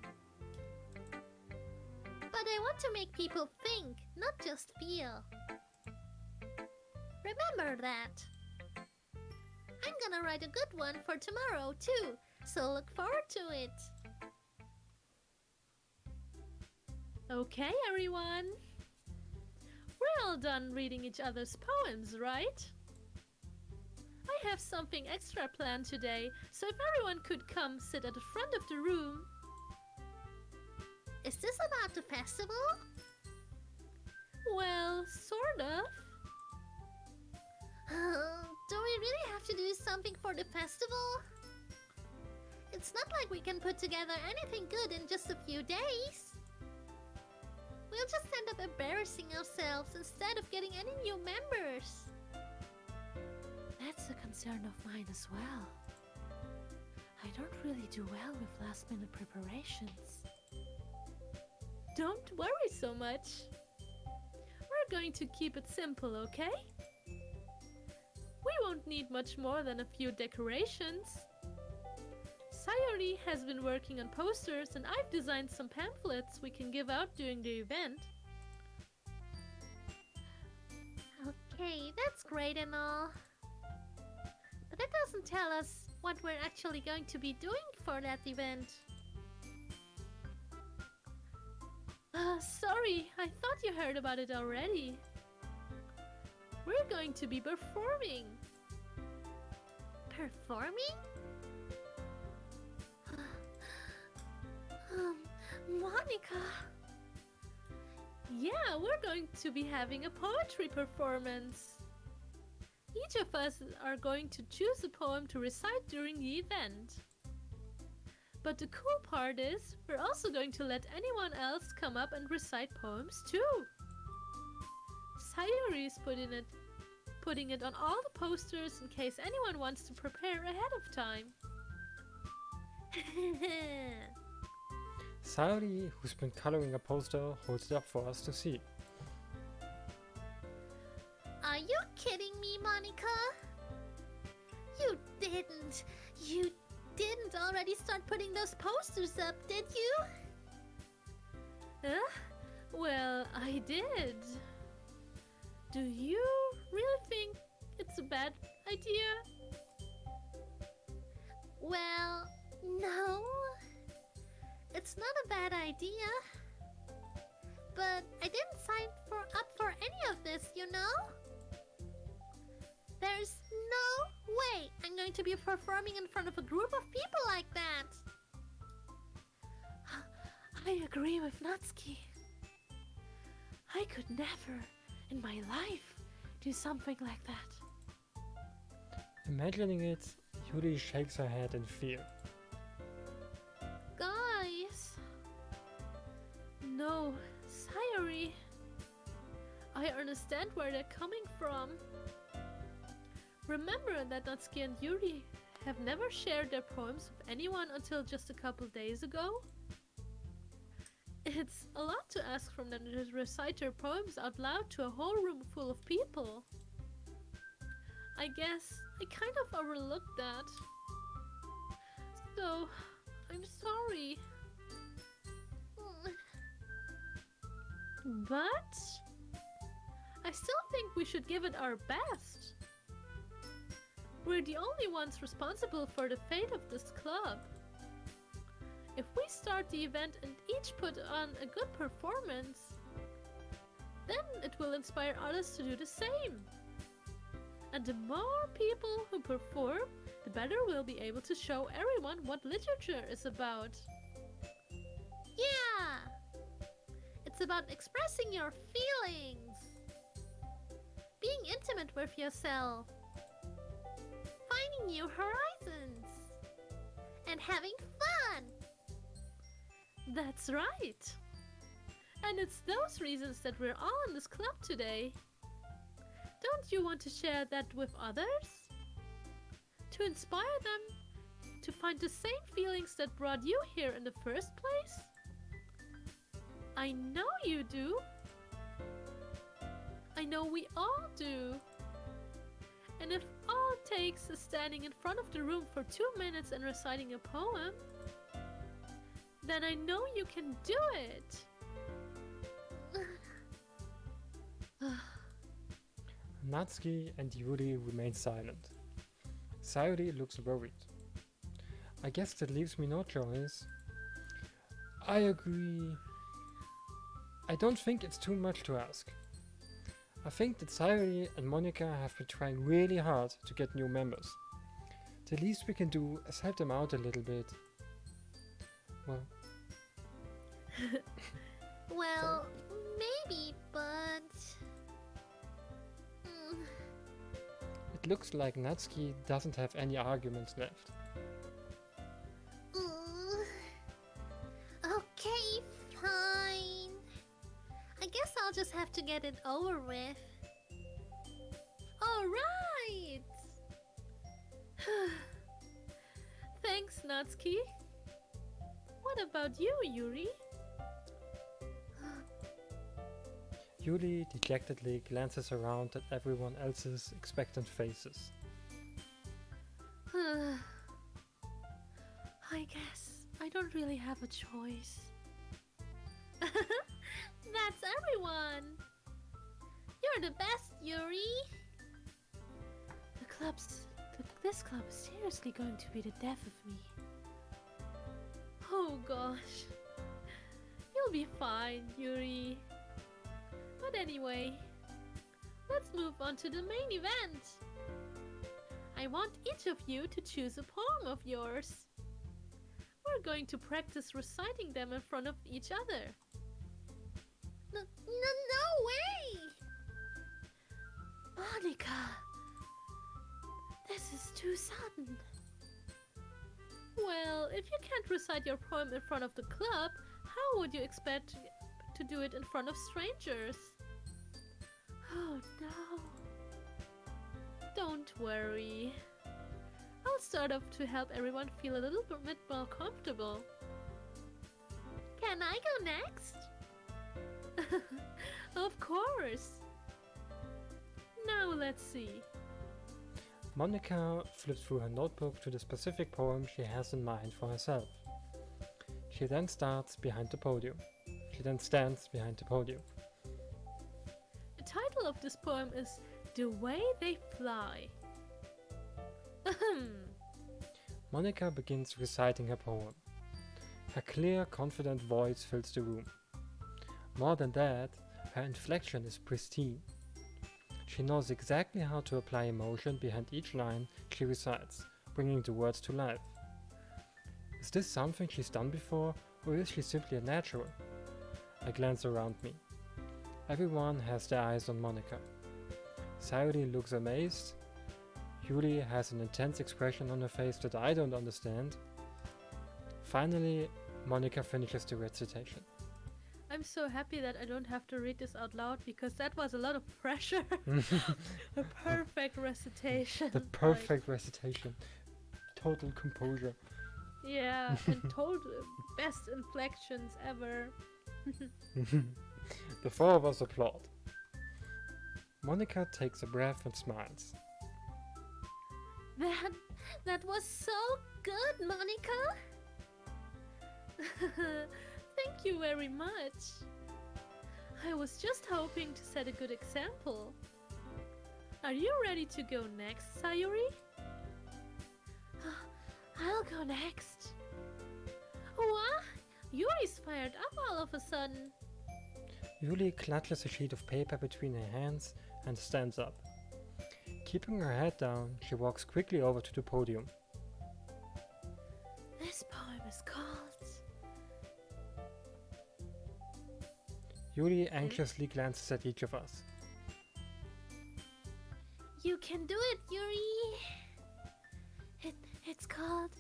But I want to make people think, not just feel. Remember that. I'm gonna write a good one for tomorrow, too, so look forward to it. Okay, everyone. We're all done reading each other's poems, right? I have something extra planned today, so if everyone could come sit at the front of the room. Is this about the festival? Well, sort of. Do we really have to do something for the festival? It's not like we can put together anything good in just a few days. We'll just end up embarrassing ourselves instead of getting any new members. That's a concern of mine as well. I don't really do well with last-minute preparations. Don't worry so much. We're going to keep it simple, okay? We won't need much more than a few decorations. Sayori has been working on posters and I've designed some pamphlets we can give out during the event. Okay, that's great and all. But that doesn't tell us what we're actually going to be doing for that event. Sorry, I thought you heard about it already. We're going to be performing. Performing? Monica! Yeah, we're going to be having a poetry performance. Each of us are going to choose a poem to recite during the event. But the cool part is, we're also going to let anyone else come up and recite poems too. Sayori is putting it on all the posters in case anyone wants to prepare ahead of time. Sayori, who's been coloring a poster, holds it up for us to see. Are you kidding me, Monica? You didn't already start putting those posters up, did you? Well, I did. Do you really think it's a bad idea? Well, no. It's not a bad idea. But I didn't sign up for any of this, you know? There's no way I'm going to be performing in front of a group of people like that. I agree with Natsuki. I could never, in my life, do something like that. Imagining it, Yuri shakes her head in fear. I understand where they're coming from. Remember that Natsuki and Yuri have never shared their poems with anyone until just a couple days ago? It's a lot to ask from them to recite their poems out loud to a whole room full of people. I guess I kind of overlooked that. So, I'm sorry. But I still think we should give it our best. We're the only ones responsible for the fate of this club. If we start the event and each put on a good performance, then it will inspire others to do the same. And the more people who perform, the better we'll be able to show everyone what literature is about. Yeah! It's about expressing your feelings, being intimate with yourself, finding new horizons, and having fun. That's right. And it's those reasons that we're all in this club today. Don't you want to share that with others? To inspire them to find the same feelings that brought you here in the first place? I know you do. I know we all do. And if all it takes is standing in front of the room for 2 minutes and reciting a poem, then I know you can do it. Natsuki and Yuri remain silent. Sayori looks worried. I guess that leaves me no choice. I agree. I don't think it's too much to ask. I think that Sayori and Monica have been trying really hard to get new members. The least we can do is help them out a little bit. Well, Well, maybe, but... it looks like Natsuki doesn't have any arguments left. Okay, fine. I guess I'll just have to get it over with. Alright! Thanks, Natsuki. What about you, Yuri? Yuri dejectedly glances around at everyone else's expectant faces. I guess I don't really have a choice. That's everyone. You're the best, Yuri. This club is seriously going to be the death of me. Oh gosh. You'll be fine, Yuri. But anyway, let's move on to the main event. I want each of you to choose a poem of yours. We're going to practice reciting them in front of each other. No way! Monica! This is too sudden. Well, if you can't recite your poem in front of the club, how would you expect to do it in front of strangers? Oh no. Don't worry. I'll start off to help everyone feel a little bit more comfortable. Can I go next? Of course. Now let's see. Monica flips through her notebook to the specific poem she has in mind for herself. She then stands behind the podium. The title of this poem is The Way They Fly. Monica begins reciting her poem. Her clear, confident voice fills the room. More than that, her inflection is pristine. She knows exactly how to apply emotion behind each line she recites, bringing the words to life. Is this something she's done before, or is she simply a natural? I glance around me. Everyone has their eyes on Monica. Sayori looks amazed. Yuri has an intense expression on her face that I don't understand. Finally, Monica finishes the recitation. I'm so happy that I don't have to read this out loud because that was a lot of pressure. A perfect recitation. The perfect recitation. Total composure. Yeah, and told best inflections ever. The four of us applaud. Monica takes a breath and smiles. That was so good, Monica. Thank you very much. I was just hoping to set a good example. Are you ready to go next, Sayori? I'll go next. What? Yuri's fired up all of a sudden. Yuli clutches a sheet of paper between her hands and stands up. Keeping her head down, she walks quickly over to the podium. This poem is called... Yuli anxiously glances at each of us. You can do it, Yuri! It's called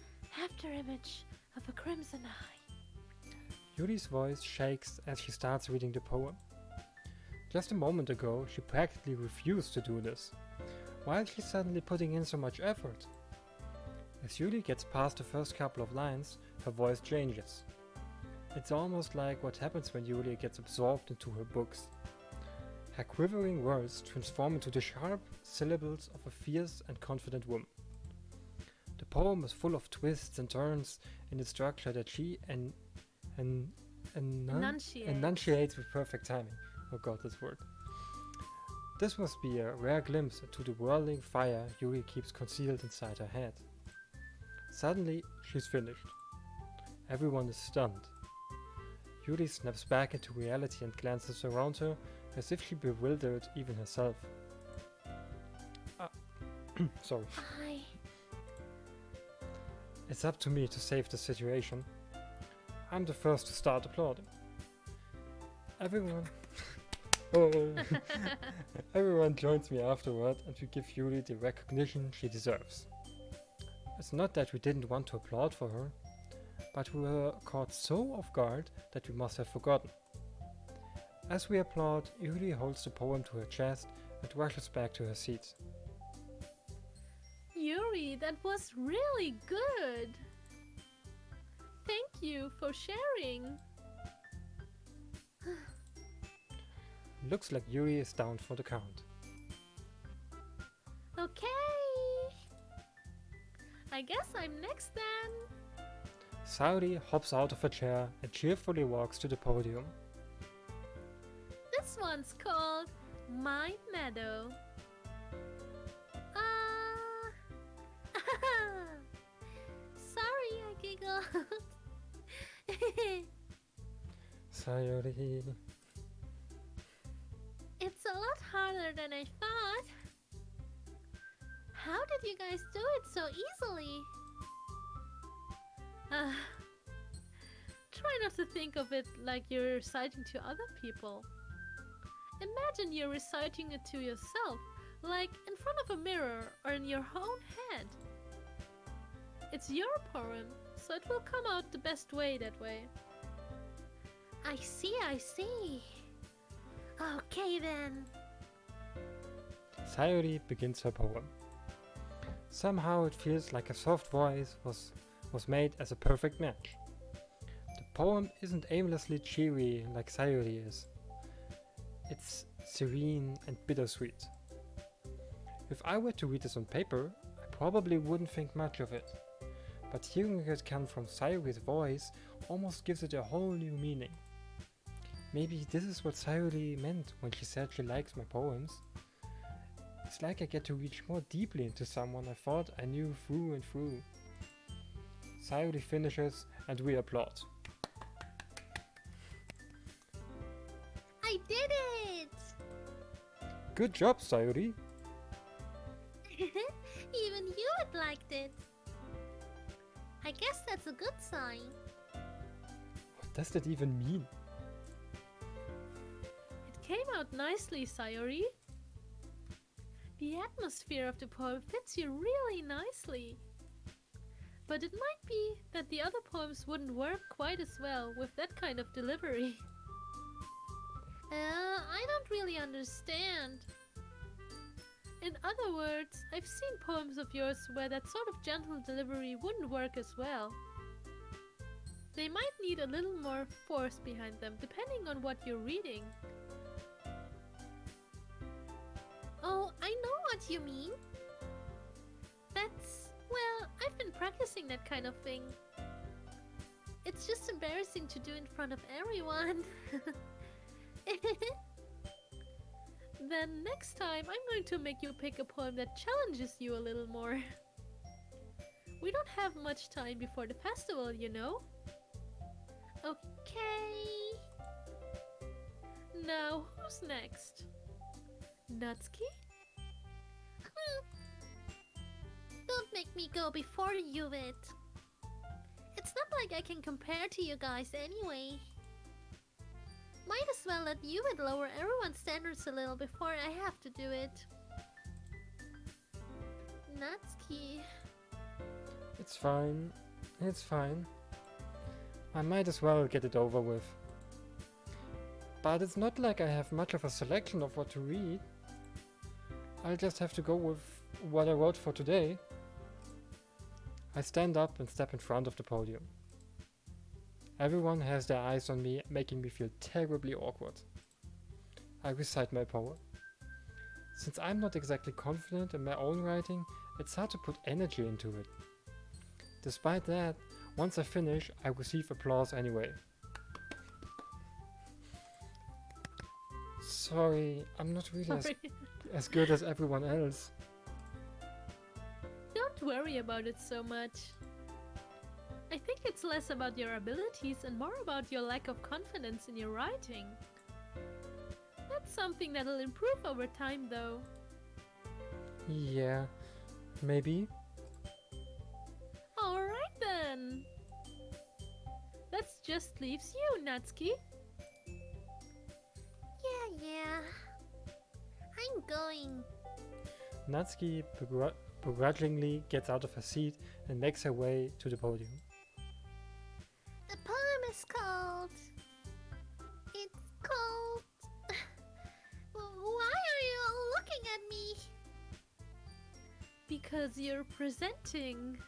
Afterimage of a Crimson Eye. Yuli's voice shakes as she starts reading the poem. Just a moment ago, she practically refused to do this. Why is she suddenly putting in so much effort? As Yuli gets past the first couple of lines, her voice changes. It's almost like what happens when Yuli gets absorbed into her books. Her quivering words transform into the sharp syllables of a fierce and confident woman. The poem is full of twists and turns in the structure that she enunciates with perfect timing. Oh god, this word. This must be a rare glimpse into the whirling fire Yuri keeps concealed inside her head. Suddenly, she's finished. Everyone is stunned. Yuri snaps back into reality and glances around her as if she bewildered even herself. Sorry. It's up to me to save the situation. I'm the first to start applauding. Everyone Everyone joins me afterward and we give Yuri the recognition she deserves. It's not that we didn't want to applaud for her, but we were caught so off guard that we must have forgotten. As we applaud, Yuri holds the poem to her chest and rushes back to her seat. Yuri, that was really good. Thank you for sharing. Looks like Yuri is down for the count. Okay. I guess I'm next then. Sayori hops out of her chair and cheerfully walks to the podium. This one's called My Meadow. Sorry, I giggled. Sayori. It's a lot harder than I thought. How did you guys do it so easily? Try not to think of it like you're reciting to other people. Imagine you're reciting it to yourself, like in front of a mirror or in your own head. It's your poem, so it will come out the best way that way. I see. Okay then. Sayori begins her poem. Somehow it feels like a soft voice was made as a perfect match. The poem isn't aimlessly cheery like Sayori is. It's serene and bittersweet. If I were to read this on paper, I probably wouldn't think much of it. But hearing it come from Sayori's voice almost gives it a whole new meaning. Maybe this is what Sayori meant when she said she likes my poems. It's like I get to reach more deeply into someone I thought I knew through and through. Sayori finishes and we applaud. I did it! Good job, Sayori! Even you had liked it. I guess that's a good sign. What does that even mean? It came out nicely, Sayori. The atmosphere of the poem fits you really nicely. But it might be that the other poems wouldn't work quite as well with that kind of delivery. I don't really understand. In other words, I've seen poems of yours where that sort of gentle delivery wouldn't work as well. They might need a little more force behind them, depending on what you're reading. Oh, I know what you mean. Well, I've been practicing that kind of thing. It's just embarrassing to do in front of everyone. Then next time, I'm going to make you pick a poem that challenges you a little more. We don't have much time before the festival, you know? Okay. Now, who's next? Natsuki? Don't make me go before you, It. It's not like I can compare to you guys anyway. Might as well let you lower everyone's standards a little before I have to do it. Natsuki. It's fine. It's fine. I might as well get it over with. But it's not like I have much of a selection of what to read. I'll just have to go with what I wrote for today. I stand up and step in front of the podium. Everyone has their eyes on me, making me feel terribly awkward. I recite my poem. Since I'm not exactly confident in my own writing, it's hard to put energy into it. Despite that, once I finish, I receive applause anyway. Sorry, I'm not really as good as everyone else. Don't worry about it so much. I think it's less about your abilities and more about your lack of confidence in your writing. That's something that'll improve over time, though. Yeah, maybe. Alright then. That just leaves you, Natsuki. Yeah. I'm going. Natsuki begrudgingly gets out of her seat and makes her way to the podium. The poem is called... It's called... Why are you all looking at me? Because you're presenting.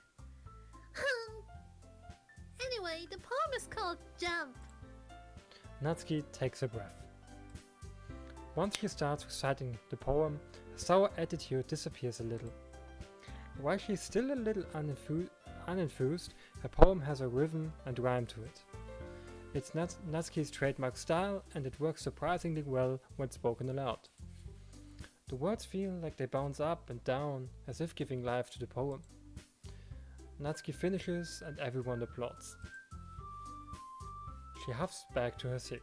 Anyway, the poem is called Jump. Natsuki takes a breath. Once she starts reciting the poem, her sour attitude disappears a little. While she's still a little unenthused, her poem has a rhythm and rhyme to it. It's Natsuki's trademark style, and it works surprisingly well when spoken aloud. The words feel like they bounce up and down, as if giving life to the poem. Natsuki finishes and everyone applauds. She huffs back to her seat.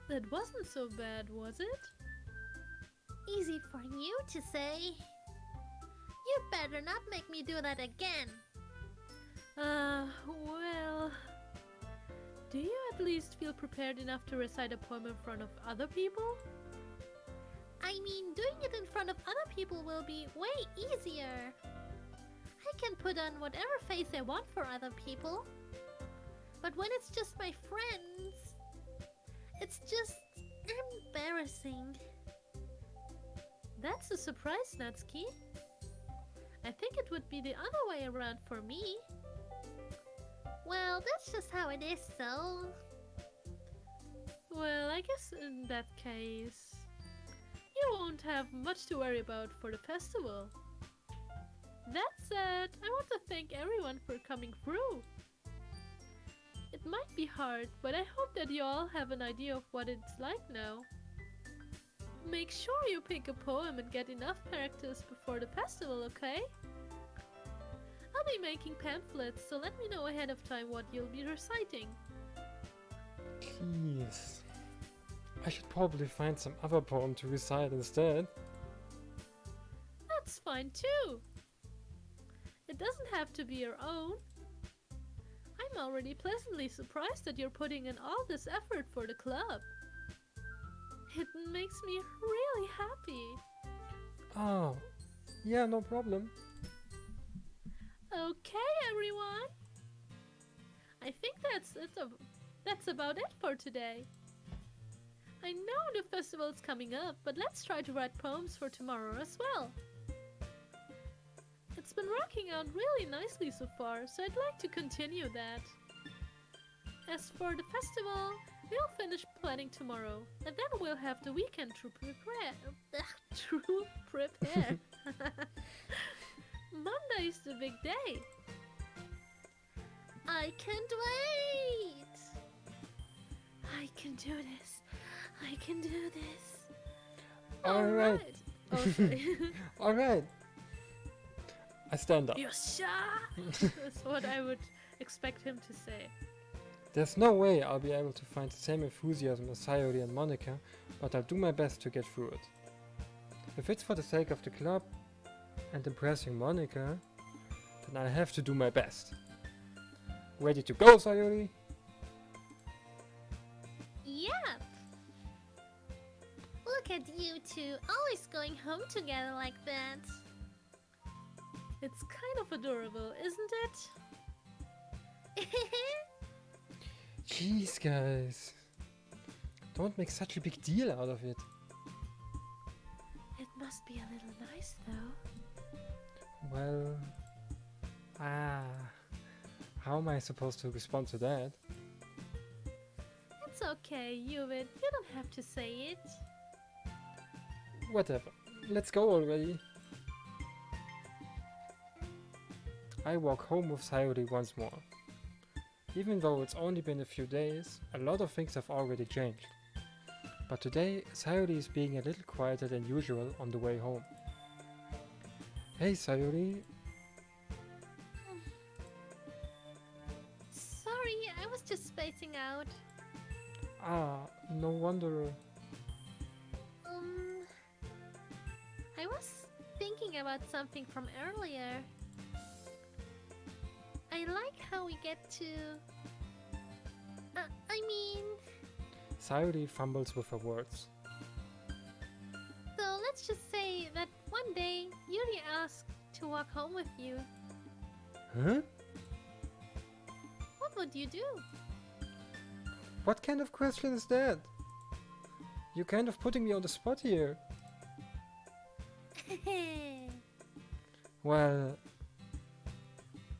That wasn't so bad, was it? Easy for you to say. You better not make me do that again. Well... Do you at least feel prepared enough to recite a poem in front of other people? I mean, doing it in front of other people will be way easier. I can put on whatever face I want for other people. But when it's just my friends, it's just embarrassing. That's a surprise, Natsuki. I think it would be the other way around for me. Well, that's just how it is, so... Well, I guess in that case, you won't have much to worry about for the festival. That said, I want to thank everyone for coming through. It might be hard, but I hope that you all have an idea of what it's like now. Make sure you pick a poem and get enough practice before the festival, okay? I'll be making pamphlets, so let me know ahead of time what you'll be reciting. Please. I should probably find some other poem to recite instead. That's fine too. It doesn't have to be your own. I'm already pleasantly surprised that you're putting in all this effort for the club. It makes me really happy. Oh, yeah, no problem. Okay, everyone. I think that's about it for today. I know the festival's coming up, but let's try to write poems for tomorrow as well. It's been working out really nicely so far, so I'd like to continue that. As for the festival, we'll finish planning tomorrow, and then we'll have the weekend to prepare. To prepare. Monday's the big day. I can't wait! I can do this. I can do this. Alright. Oh, sorry. Alright. I stand up. Yosha! That's what I would expect him to say. There's no way I'll be able to find the same enthusiasm as Sayori and Monica, but I'll do my best to get through it. If it's for the sake of the club and impressing Monica, then I have to do my best. Ready to go, Sayori? Yep. Look at you two, always going home together like that. It's kind of adorable, isn't it? Jeez, guys. Don't make such a big deal out of it. It must be a little nice, though. Well... How am I supposed to respond to that? It's okay, Yuvit. You don't have to say it. Whatever. Let's go already. I walk home with Sayori once more. Even though it's only been a few days, a lot of things have already changed. But today, Sayori is being a little quieter than usual on the way home. Hey Sayori, Sorry, I was just spacing out. no wonder. I was thinking about something from earlier. I like how we get to... I mean... Sayori fumbles with her words. So let's just say that one day Yuri asked to walk home with you. Huh? What would you do? What kind of question is that? You're kind of putting me on the spot here. Well,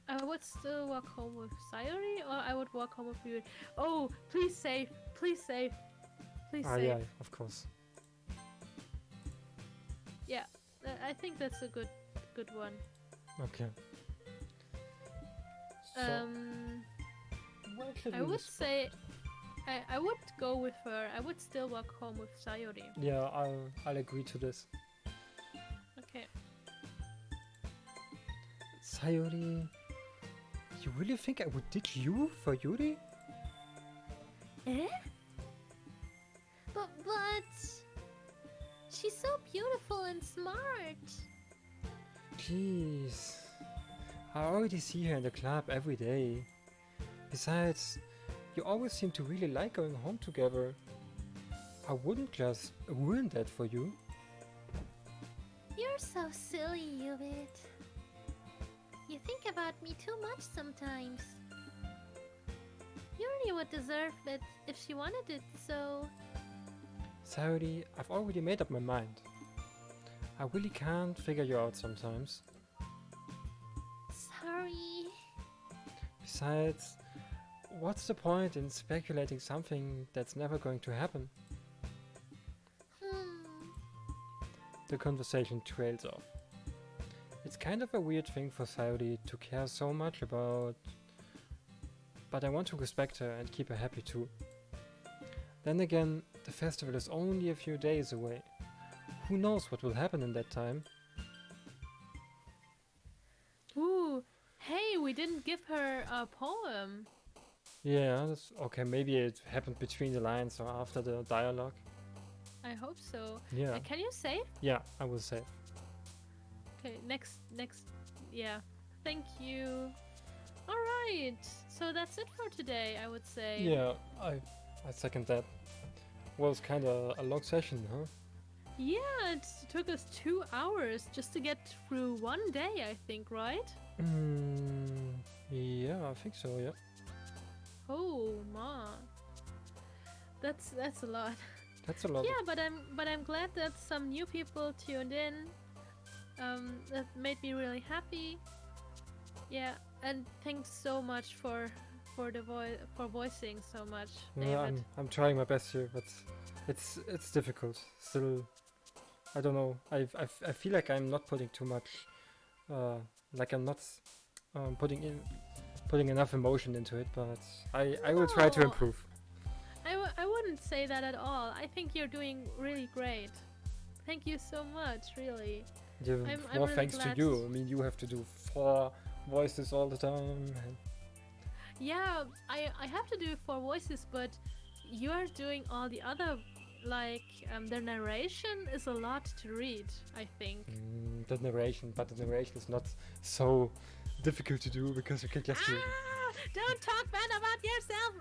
I would still walk home with Sayori, or I would walk home with you. Oh, please save. Please save. Please save. yeah, of course. Yeah, I think that's a good one. Okay. So, why should I we would sp- say I would go with her. I would still walk home with Sayori. Yeah, I'll agree to this. Okay. Sayori, you really think I would ditch you for Yuri? Eh? But she's so beautiful and smart. Jeez. I already see her in the club every day. Besides, you always seem to really like going home together. I wouldn't just ruin that for you. You're so silly, Yuvit. You think about me too much sometimes. Yuri would deserve it if she wanted it, so... Sayori, I've already made up my mind. I really can't figure you out sometimes. Sorry. Besides, what's the point in speculating something that's never going to happen? The conversation trails off. It's kind of a weird thing for Sayori to care so much about, but I want to respect her and keep her happy too. Then again, the festival is only a few days away. Who knows what will happen in that time? Ooh, hey, we didn't give her a poem. Yeah, that's okay, maybe it happened between the lines or after the dialogue. I hope so. Yeah, Can you save? yeah, I will say. Okay, next, yeah. Thank you. Alright, so that's it for today, I would say. Yeah, I second that. Well, it's kind of a long session, huh? Yeah, it took us 2 hours just to get through one day, I think, right? Yeah, I think so, yeah. Oh, man. That's a lot. That's a lot. Yeah, but I'm glad that some new people tuned in. That made me really happy. Yeah, and thanks so much for the voicing so much, Yeah, David. I'm trying my best here, but it's difficult. Still, I don't know. I feel like I'm not putting too much. Like I'm not putting enough emotion into it, but I will try to No, improve. I wouldn't say that at all. I think you're doing really great. Thank you so much, really. Yeah, I'm more really thanks to glad. you. I mean, you have to do 4 voices all the time. And Yeah, I have to do 4 voices, but you are doing all the other, like the narration is a lot to read, I think. the narration, but the narration is not so difficult to do because you can just. Don't talk bad about yourself.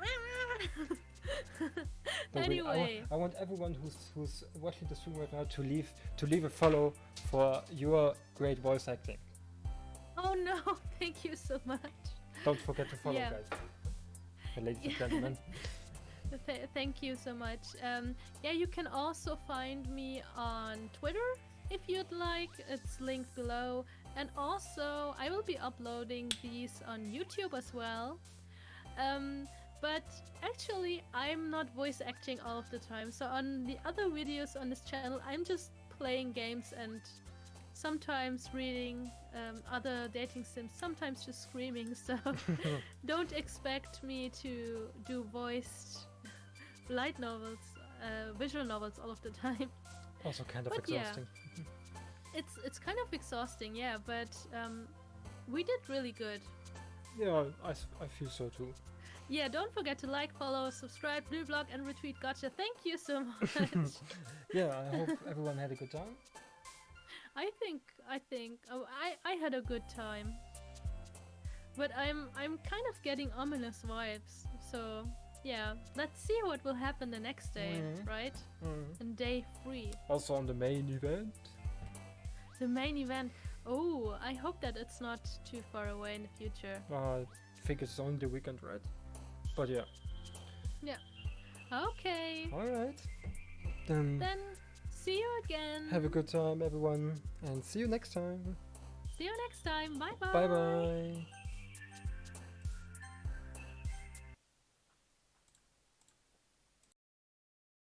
No, wait, Anyway, I want everyone who's watching the stream right now to leave a follow for your great voice acting. oh no, thank you so much. Don't forget to follow, Yeah. guys. Ladies and gentlemen. Thank you so much. Yeah, you can also find me on Twitter if you'd like. It's linked below. And also, I will be uploading these on YouTube as well. But actually, I'm not voice acting all of the time. So on the other videos on this channel, I'm just playing games and sometimes reading other dating sims, sometimes just screaming. So don't expect me to do voiced light novels, visual novels all of the time. Also kind of But yeah. exhausting. It's kind of exhausting, yeah, but we did really good. Yeah, I feel so too. Yeah, don't forget to like, follow, subscribe, reblog, and retweet. Gotcha. Thank you so much. Yeah, I hope everyone had a good time. I think I had a good time. But I'm kind of getting ominous vibes. So yeah, let's see what will happen the next day, right? On day 3. Also on the main event. The main event. Oh, I hope that it's not too far away in the future. I think it's only the weekend, right? But yeah. Okay. Alright. Then See you again. have a good time, everyone, and see you next time. See you next time. Bye bye. Bye bye.